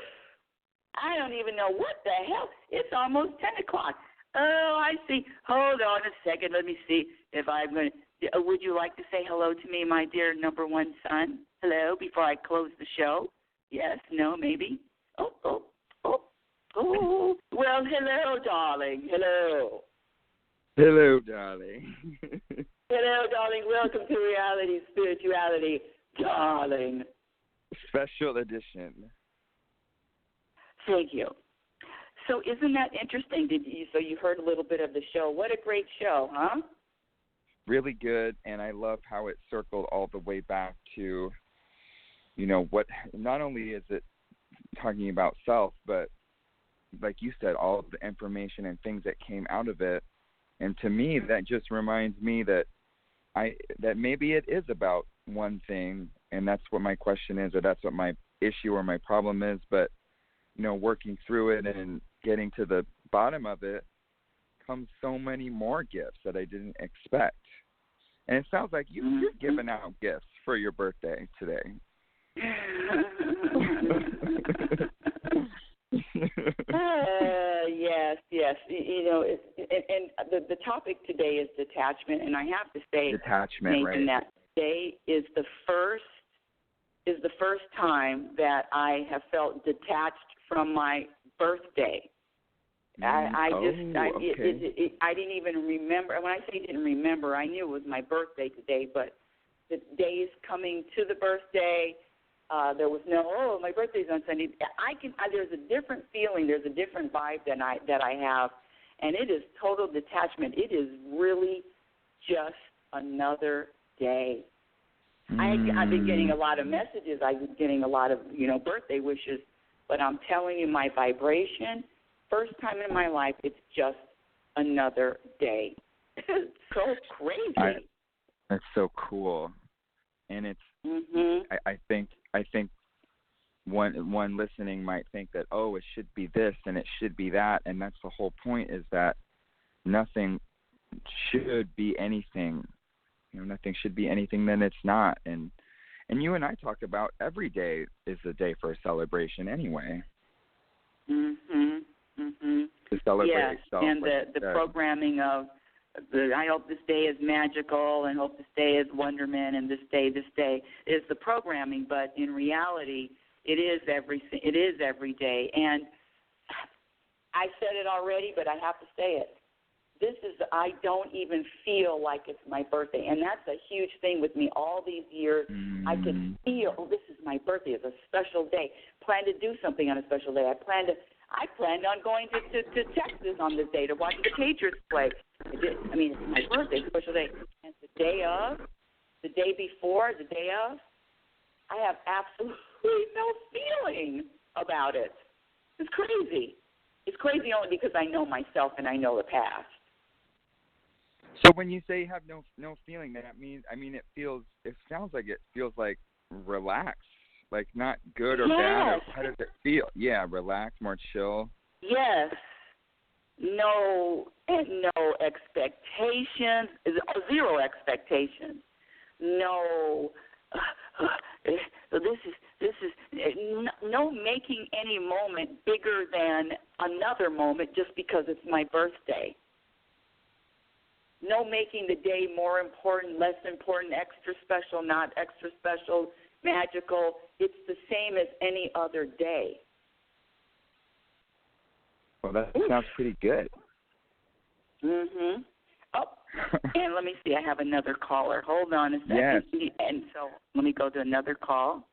I don't even know what the hell. It's almost 10 o'clock. Oh, I see. Hold on a second. Let me see if I'm going to. Would you like to say hello to me, my dear number one son? Hello, before I close the show? Yes, no, maybe? Oh. Well, hello, darling. Hello. Hello, darling. Hello, darling. Welcome to Reality Spirituality, darling. Special edition. Thank you. So isn't that interesting? So you heard a little bit of the show. What a great show, huh? Really good, and I love how it circled all the way back to, what, not only is it talking about self, but like you said, all of the information and things that came out of it. And to me, that just reminds me that maybe it is about one thing, and that's what my question is, or that's what my issue or my problem is. But, working through it and getting to the bottom of it comes so many more gifts that I didn't expect. And it sounds like you're giving out gifts for your birthday today. Yes. And the topic today is detachment, and I have to say, detachment, Nathan, right? That today is the first time that I have felt detached from my birthday. I didn't even remember. When I say didn't remember, I knew it was my birthday today, but the days coming to the birthday, there was no, my birthday's on Sunday. There's a different feeling, there's a different vibe that I have, and it is total detachment. It is really just another day. I've been getting a lot of messages. I've been getting a lot of, birthday wishes, but I'm telling you, my vibration, first time in my life, it's just another day. It's so crazy. That's so cool. And it's Mm-hmm. I think one listening might think that, oh, it should be this and it should be that, and that's the whole point, is that nothing should be anything. Nothing should be anything that it's not. And you and I talked about every day is a day for a celebration anyway. Mhm. Mhm. To celebrate yes, itself. and the programming of I hope this day is magical, and hope this day is wonderment, and this day is the programming. But in reality, it is every day. And I said it already, but I have to say it. I don't even feel like it's my birthday, and that's a huge thing with me all these years. I can feel, this is my birthday. It's a special day. Plan to do something on a special day. I planned on going to Texas on this day to watch the Patriots play. It's my birthday, special day. And the day before, the day of, I have absolutely no feeling about it. It's crazy. It's crazy only because I know myself and I know the past. So when you say you have no feeling, that means, it sounds like it feels like relaxed, like not good or bad. Or how does it feel? Yeah, relaxed, more chill. Yes. No expectations, zero expectations. No, this is no making any moment bigger than another moment just because it's my birthday. No making the day more important, less important, extra special, not extra special, magical. It's the same as any other day. Well, that sounds pretty good. Mhm. Oh, and let me see. I have another caller. Hold on a second. Yes. And so let me go to another call.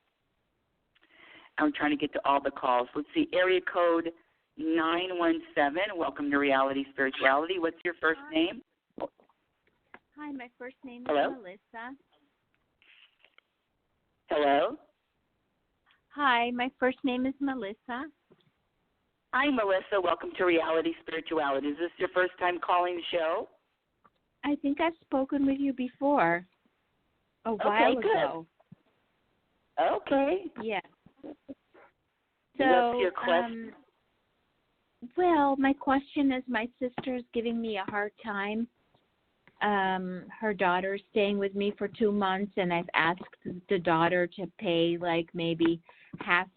I'm trying to get to all the calls. Let's see. Area code 917. Welcome to Reality Spirituality. What's your first name? Hi, my first name is Melissa. Hello? Hi, my first name is Melissa. Hi, Melissa. Welcome to Reality Spirituality. Is this your first time calling the show? I think I've spoken with you before a while ago. Okay. Yeah. So, what's your question? Well, my question is, my sister's giving me a hard time. Her daughter's staying with me for 2 months, and I've asked the daughter to pay like maybe half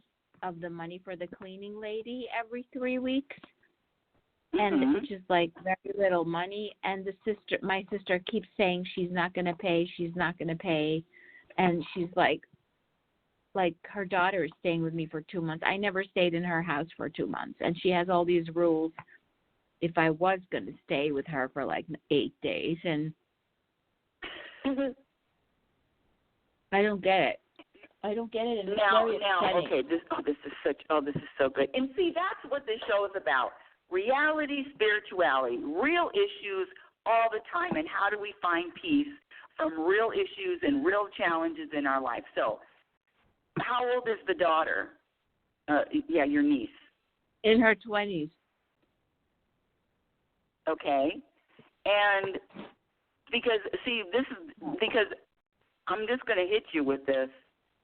of the money for the cleaning lady every 3 weeks, and which is like very little money. And my sister keeps saying she's not going to pay, and she's like her daughter is staying with me for 2 months. I never stayed in her house for 2 months, and she has all these rules if I was going to stay with her for like 8 days, and I don't get it. And it's very upsetting. Okay, this is so good. And see, that's what this show is about. Reality, spirituality, real issues all the time, and how do we find peace from real issues and real challenges in our life. So, how old is the daughter? Your niece. In her 20s. Okay. And because I'm just going to hit you with this.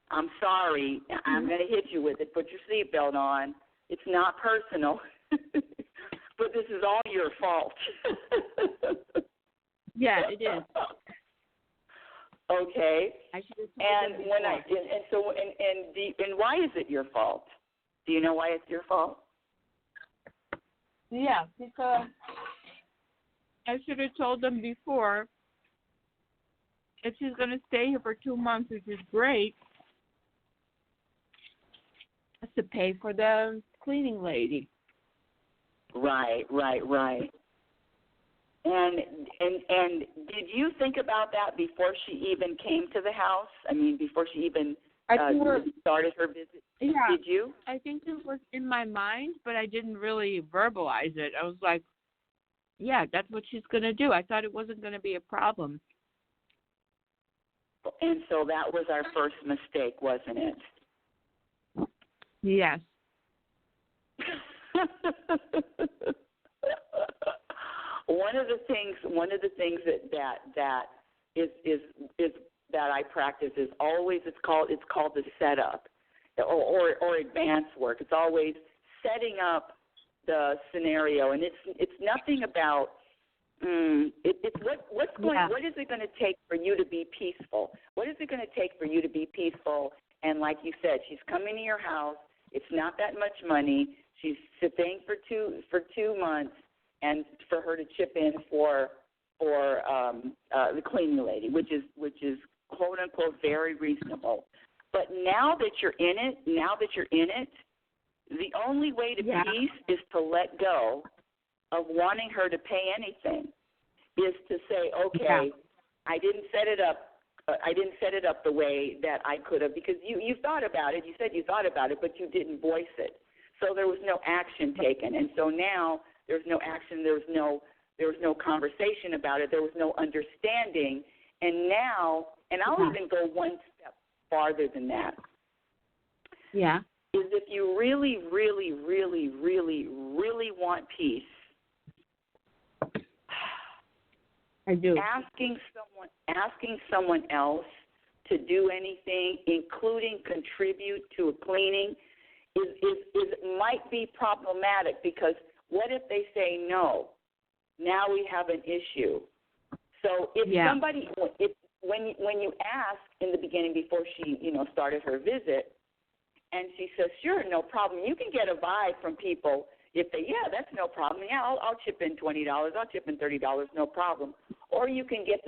I'm sorry. I'm going to hit you with it. Put your seatbelt on. It's not personal, but this is all your fault. Yeah, it is. Okay. I should have told them and why is it your fault? Do you know why it's your fault? Yeah, because I should have told them before. If she's going to stay here for 2 months, which is great, has to pay for the cleaning lady. Right. And did you think about that before she even came to the house? I mean, before she even started her visit? Yeah. Did you? I think it was in my mind, but I didn't really verbalize it. I was like, yeah, that's what she's going to do. I thought it wasn't going to be a problem. And so that was our first mistake, wasn't it? Yes. One of the things that is that I practice is always it's called the setup or advanced work. It's always setting up the scenario, and it's nothing about what is it going to take for you to be peaceful? What is it going to take for you to be peaceful? And like you said, she's coming to your house. It's not that much money. She's staying for 2 months, and for her to chip in for the cleaning lady, which is quote unquote very reasonable. But now that you're in it, the only way to peace is to let go of wanting her to pay anything. Is to say, okay, I didn't set it up. I didn't set it up the way that I could have, because you thought about it. You said you thought about it, but you didn't voice it. So there was no action taken, and so now there's no action. There was no conversation about it. There was no understanding, and now, and I'll even go one step farther than that. Yeah. Is if you really, really, really, really, really want peace, I do. Asking someone else to do anything, including contribute to a cleaning, is might be problematic, because what if they say no? Now we have an issue. So if somebody, when you ask in the beginning before she started her visit, and she says, sure, no problem. You can get a vibe from people if they, that's no problem. Yeah, I'll chip in $20. I'll chip in $30. No problem. Or you can get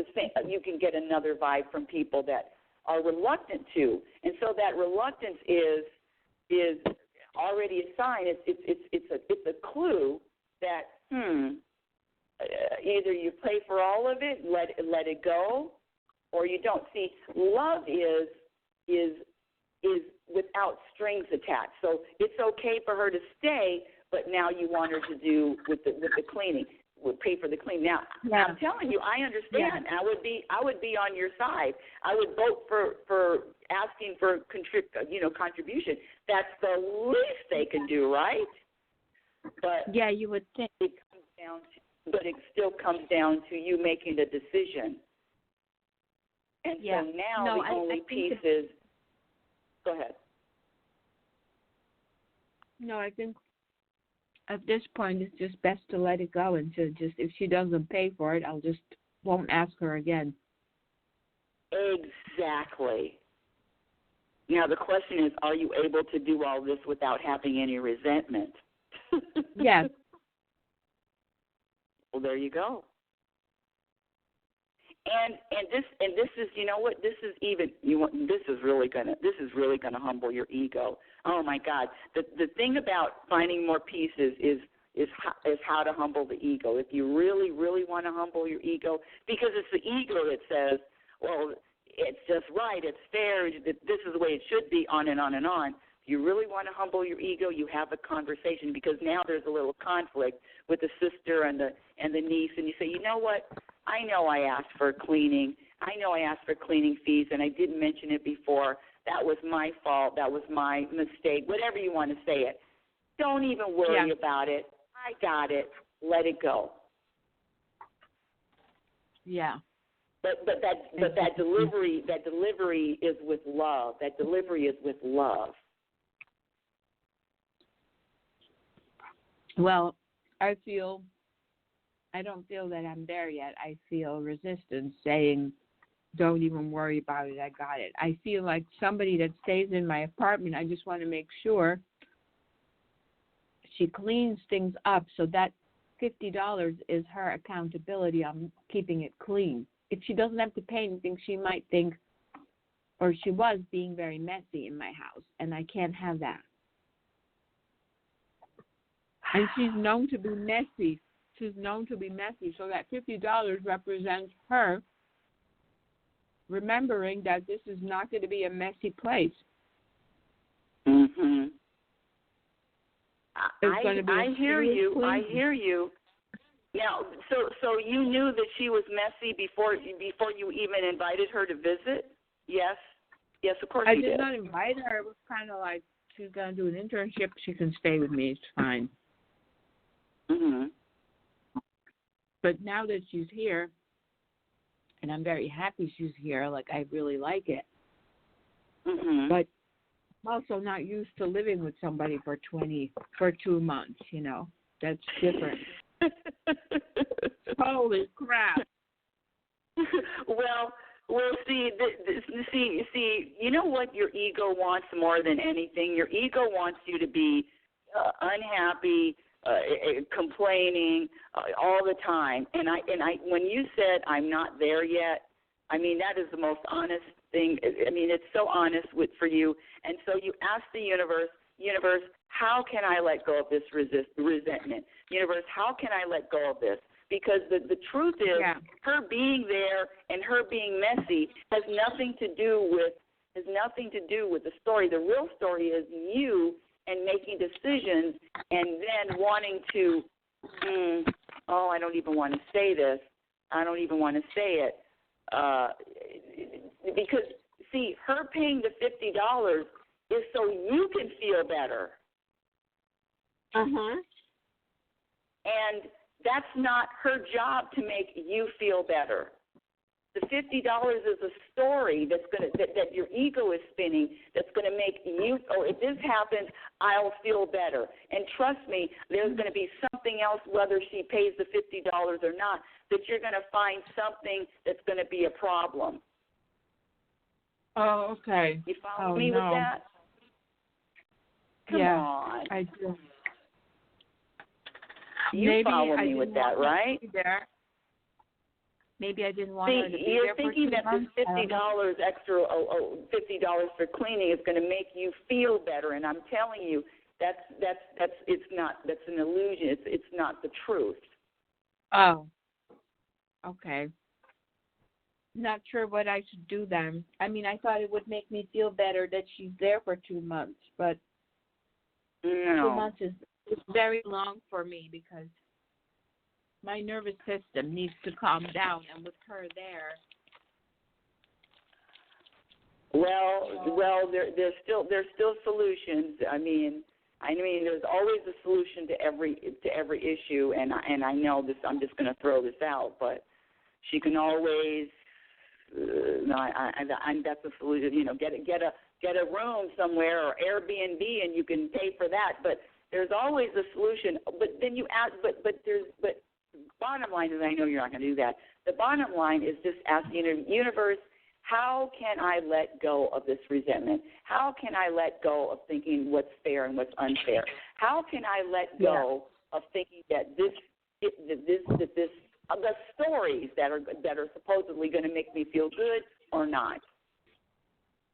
you can get another vibe from people that are reluctant to, and so that reluctance is already a sign. It's a clue that either you pay for all of it, let it go, or you don't. See, love is without strings attached. So it's okay for her to stay, but now you want her to do with the cleaning, would pay for the cleaning. Now, I'm telling you, I understand. I would be on your side. I would vote for asking for contribution. That's the least they can do, right? But you would think. But it still comes down to you making the decision. And so now the only piece is. Go ahead. No, I think at this point it's just best to let it go, and to just, if she doesn't pay for it, I'll just won't ask her again. Exactly. Now the question is, are you able to do all this without having any resentment? Yes. Well, there you go. And this is, you know what, this is really gonna humble your ego. Oh my God, the thing about finding more peace is how to humble the ego. If you really, really want to humble your ego, because it's the ego that says, well, it's just right, it's fair, this is the way it should be, on and on and on. If you really want to humble your ego, you have a conversation, because now there's a little conflict with the sister and the niece, and you say, you know what? I know I asked for cleaning. I know I asked for cleaning fees, and I didn't mention it before. That was my fault. That was my mistake. Whatever you want to say it. Don't even worry about it. I got it. Let it go. Yeah. But that delivery is with love. That delivery is with love. Well, I don't feel that I'm there yet. I feel resistance saying, don't even worry about it, I got it. I feel like somebody that stays in my apartment, I just want to make sure she cleans things up, so that $50 is her accountability on keeping it clean. If she doesn't have to pay anything, she might think, or she was being very messy in my house, and I can't have that. And she's known to be messy. So that $50 represents her remembering that this is not going to be a messy place. Mhm. I hear you. Now, so you knew that she was messy before you even invited her to visit? Yes. Yes, of course you did. I did not invite her. It was kind of like, she's going to do an internship. She can stay with me. It's fine. Mhm. But now that she's here, and I'm very happy she's here. Like, I really like it. Mhm. But I'm also not used to living with somebody for 2 months, you know. That's different. Holy crap. Well, see, you know what your ego wants more than anything? Your ego wants you to be unhappy, complaining all the time. And I, when you said I'm not there yet, I mean, that is the most honest thing. I mean, it's so honest for you. And so you ask the universe, how can I let go of this resentment? Universe, how can I let go of this? Because the truth is, her being there and her being messy has nothing to do with the story. The real story is you and making decisions and then wanting to, I don't even want to say this. I don't even want to say it. Because, see, her paying the $50 is so you can feel better. Uh-huh. And that's not her job to make you feel better. The $50 is a story that your ego is spinning that's going to make you, if this happens, I'll feel better. And trust me, there's going to be something else, whether she pays the $50 or not, that you're going to find something that's going to be a problem. Oh, okay. You follow me with that? Come on. I do. You follow me with that, right? Maybe I didn't want her to be there. You're thinking that this $50 extra, $50 for cleaning is going to make you feel better, and I'm telling you that's it's not. That's an illusion. It's not the truth. Oh. Okay. Not sure what I should do then. I mean, I thought it would make me feel better that she's there for 2 months, but no. 2 months is very long for me because my nervous system needs to calm down, and with her there. Well, there's still solutions. I mean, there's always a solution to every issue, and I know this. I'm just going to throw this out, but she can always. That's a solution. You know, get a room somewhere or Airbnb, and you can pay for that. But there's always a solution. But then you ask. But bottom line is, I know you're not going to do that. The bottom line is just asking the universe, how can I let go of this resentment? How can I let go of thinking what's fair and what's unfair? How can I let go of thinking that the stories that are supposedly going to make me feel good or not?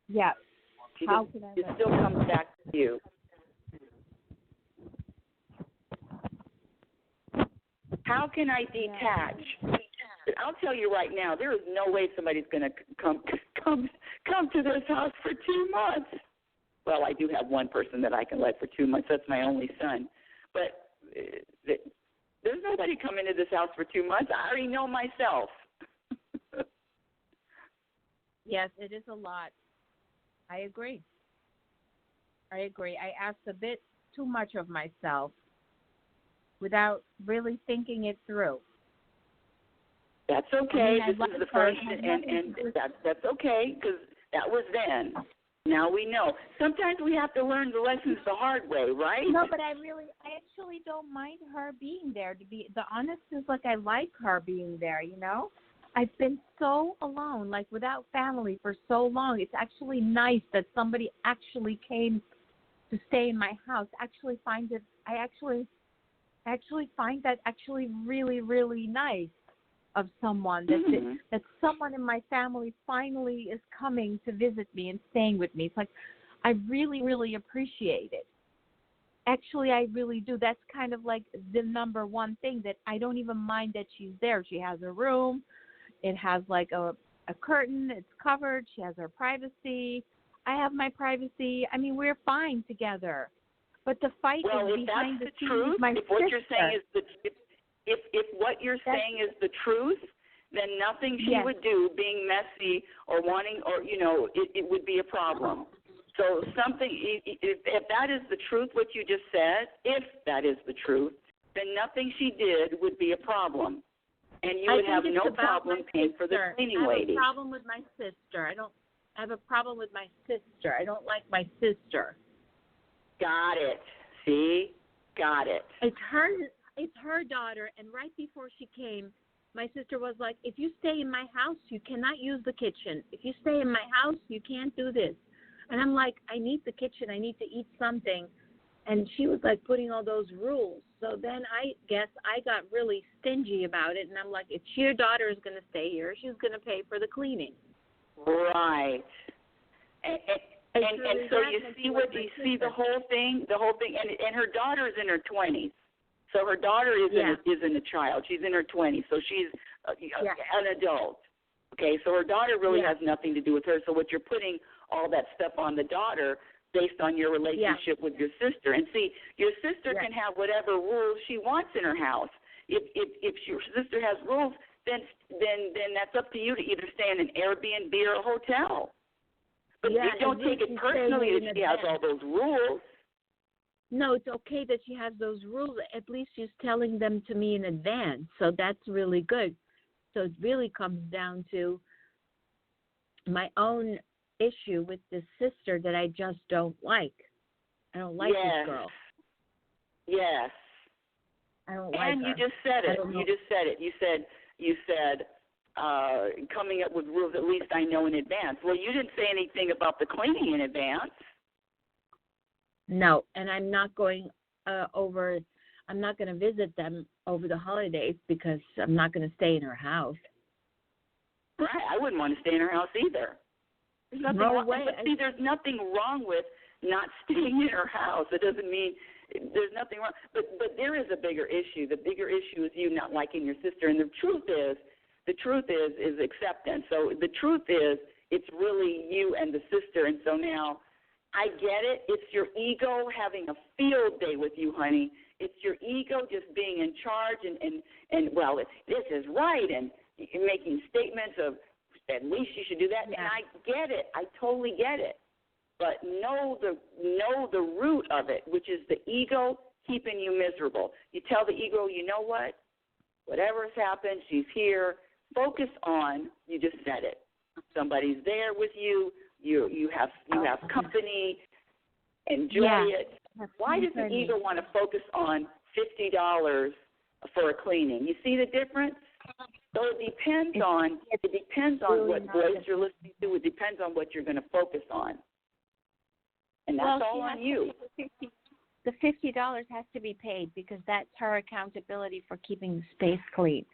Yeah. Because it still comes back to you. How can I detach? I'll tell you right now, there is no way somebody's going to come to this house for 2 months. Well, I do have one person that I can let for 2 months. That's my only son. But there's nobody coming to this house for 2 months. I already know myself. Yes, it is a lot. I agree. I asked a bit too much of myself without really thinking it through. That's okay. I mean, this is the first, and that's okay, because that was then. Now we know. Sometimes we have to learn the lessons the hard way, right? No, but I actually don't mind her being there. The honest is, like, I like her being there, you know? I've been so alone, like, without family for so long. It's actually nice that somebody actually came to stay in my house. I actually find that actually really, really nice of someone, that someone in my family finally is coming to visit me and staying with me. It's like, I really, really appreciate it. Actually, I really do. That's kind of like the number one thing, that I don't even mind that she's there. She has a room. It has like a curtain. It's covered. She has her privacy. I have my privacy. I mean, we're fine together. But the fight is behind the scenes with my sister. What you're saying is if what you're saying is the truth, then nothing she would do, being messy or wanting, or, you know, it would be a problem. So something, if that is the truth, what you just said, if that is the truth, then nothing she did would be a problem. and you would have no problem paying for the cleaning lady. I have a problem with my sister. I have a problem with my sister. I don't like my sister. Got it. See? Got it. It's her daughter, and right before she came, my sister was like, if you stay in my house, you cannot use the kitchen. If you stay in my house, you can't do this. And I'm like, I need the kitchen. I need to eat something. And she was like putting all those rules. So then I guess I got really stingy about it. And I'm like, if your daughter is going to stay here, she's going to pay for the cleaning. Right. And so you see the whole thing, and her daughter is in her 20s. So her daughter isn't a child. She's in her 20s. So she's an adult. Okay, so her daughter really has nothing to do with her. So what you're putting all that stuff on the daughter based on your relationship with your sister. And see, your sister can have whatever rules she wants in her house. If your sister has rules, then that's up to you to either stay in an Airbnb or a hotel. But you don't take it personally that she has all those rules. No, it's okay that she has those rules. At least she's telling them to me in advance. So that's really good. So it really comes down to my own issue with this sister that I just don't like. I don't like this girl. Yes. I don't like her. And you just said it. You said coming up with rules, at least I know in advance. Well, you didn't say anything about the cleaning in advance. No, and I'm not going I'm not going to visit them over the holidays because I'm not going to stay in her house. Right, I wouldn't want to stay in her house either. There's nothing wrong. But see, there's nothing wrong with not staying in her house. It doesn't mean there's nothing wrong. But there is a bigger issue. The bigger issue is you not liking your sister. And the truth is acceptance. So the truth is it's really you and the sister. And so now I get it. It's your ego having a field day with you, honey. It's your ego just being in charge and well, this is right, and making statements of at least you should do that. Yeah. And I get it. I totally get it. But know the root of it, which is the ego keeping you miserable. You tell the ego, you know what? Whatever has happened, she's here. Focus on, you just said it. Somebody's there with you. You have company. Enjoy it. Why does the ego want to focus on $50 for a cleaning? You see the difference? So it depends on what voice you're listening to. It depends on what you're going to focus on. And that's all on you. The $50 has to be paid because that's her accountability for keeping the space clean.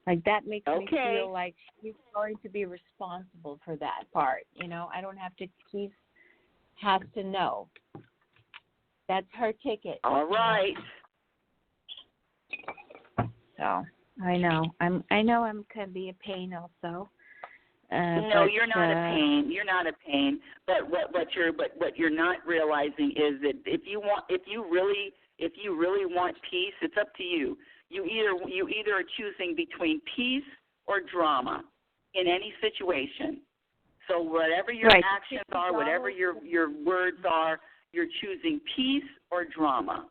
Like that makes me feel like she's going to be responsible for that part. You know, I don't have to. She has to know. That's her ticket. All right. So I know I'm can be a pain also. No, you're not a pain. You're not a pain. But what you're not realizing is that if you really want peace, it's up to you. You either are choosing between peace or drama in any situation. So whatever your actions are, whatever your words are, you're choosing peace or drama.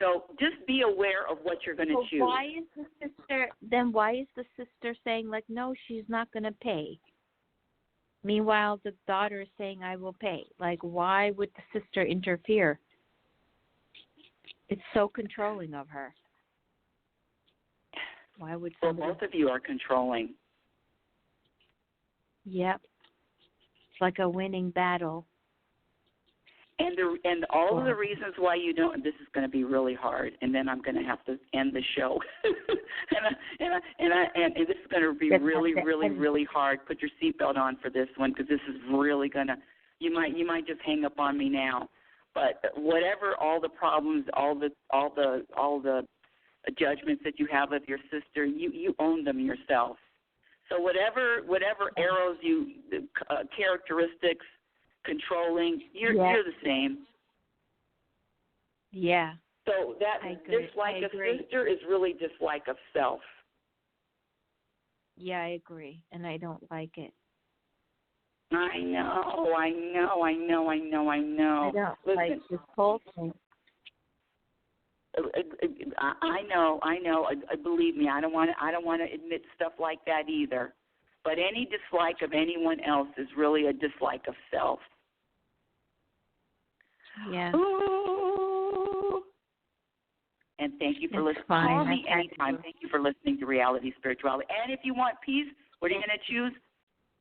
So just be aware of what you're going to choose. Why is the sister saying, like, no, she's not going to pay? Meanwhile, the daughter is saying, I will pay. Like, why would the sister interfere? It's so controlling of her. Why would somebody... Well, both of you are controlling. Yep. It's like a winning battle. And all of the reasons why you don't, this is going to be really hard, and then I'm going to have to end the show. and this is going to be really hard. Put your seatbelt on for this one because this is really going to, you might just hang up on me now. But whatever, all the problems, all the judgments that you have of your sister, you own them yourself. So whatever arrows characteristics, controlling, you're the same. Yeah. So that dislike of sister is really dislike of self. Yeah, I agree, and I don't like it. I know. I don't like this whole thing. I know. Believe me, I don't want to admit stuff like that either. But any dislike of anyone else is really a dislike of self. Yeah. Ooh. And thank you for listening. Call me anytime. Thank you for listening to Reality Spirituality. And if you want peace, what are you going to choose?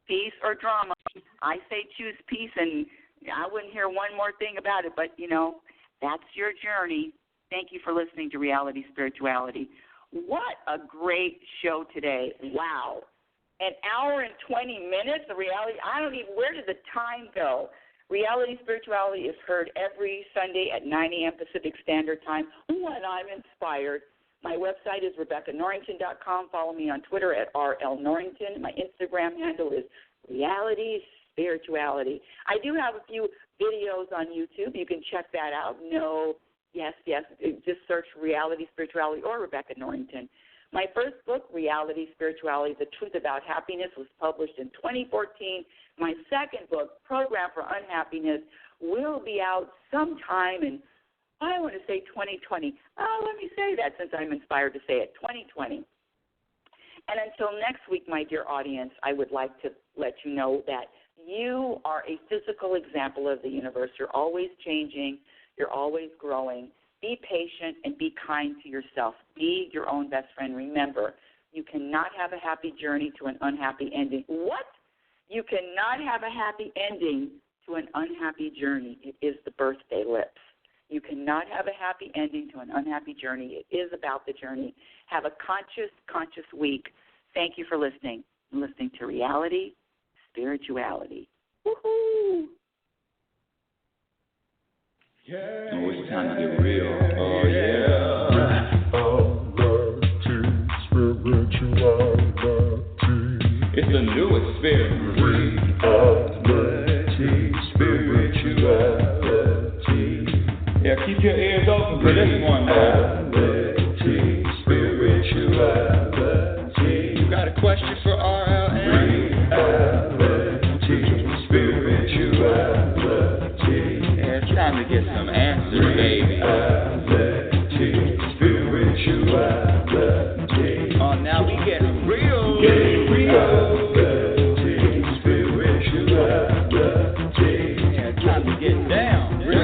Peace or drama? I say choose peace, and I wouldn't hear one more thing about it. But, that's your journey. Thank you for listening to Reality Spirituality. What a great show today. Wow. An hour and 20 minutes of reality. Where did the time go? Reality Spirituality is heard every Sunday at 9 a.m. Pacific Standard Time when I'm inspired. My website is RebeccaNorrington.com. Follow me on Twitter at RLNorrington. My Instagram handle is Reality Spirituality. I do have a few videos on YouTube. You can check that out. Yes. Just search Reality Spirituality or Rebecca Norrington. My first book, Reality Spirituality, The Truth About Happiness, was published in 2014. My second book, Program for Unhappiness, will be out sometime in, I want to say 2020. Let me say that since I'm inspired to say it, 2020. And until next week, my dear audience, I would like to let you know that you are a physical example of the universe. You're always changing. You're always growing. Be patient and be kind to yourself. Be your own best friend. Remember, you cannot have a happy journey to an unhappy ending. What? You cannot have a happy ending to an unhappy journey. It is the birthday lips. You cannot have a happy ending to an unhappy journey. It is about the journey. Have a conscious week. Thank you for listening. I'm listening to Reality Spirituality. Woohoo! Yeah. Oh, it's time to get real. Oh, yeah. It's the new experience. Reality Spirituality. Yeah, keep your ears open for this one, man. Reality Spirituality. You got a question for RLN? Reality Spirituality. Yeah, it's time to get some answers, baby. Reality Spirituality. Oh, now we getting real. Getting real. Reality Spirituality. Yeah, it's time to get down. Real.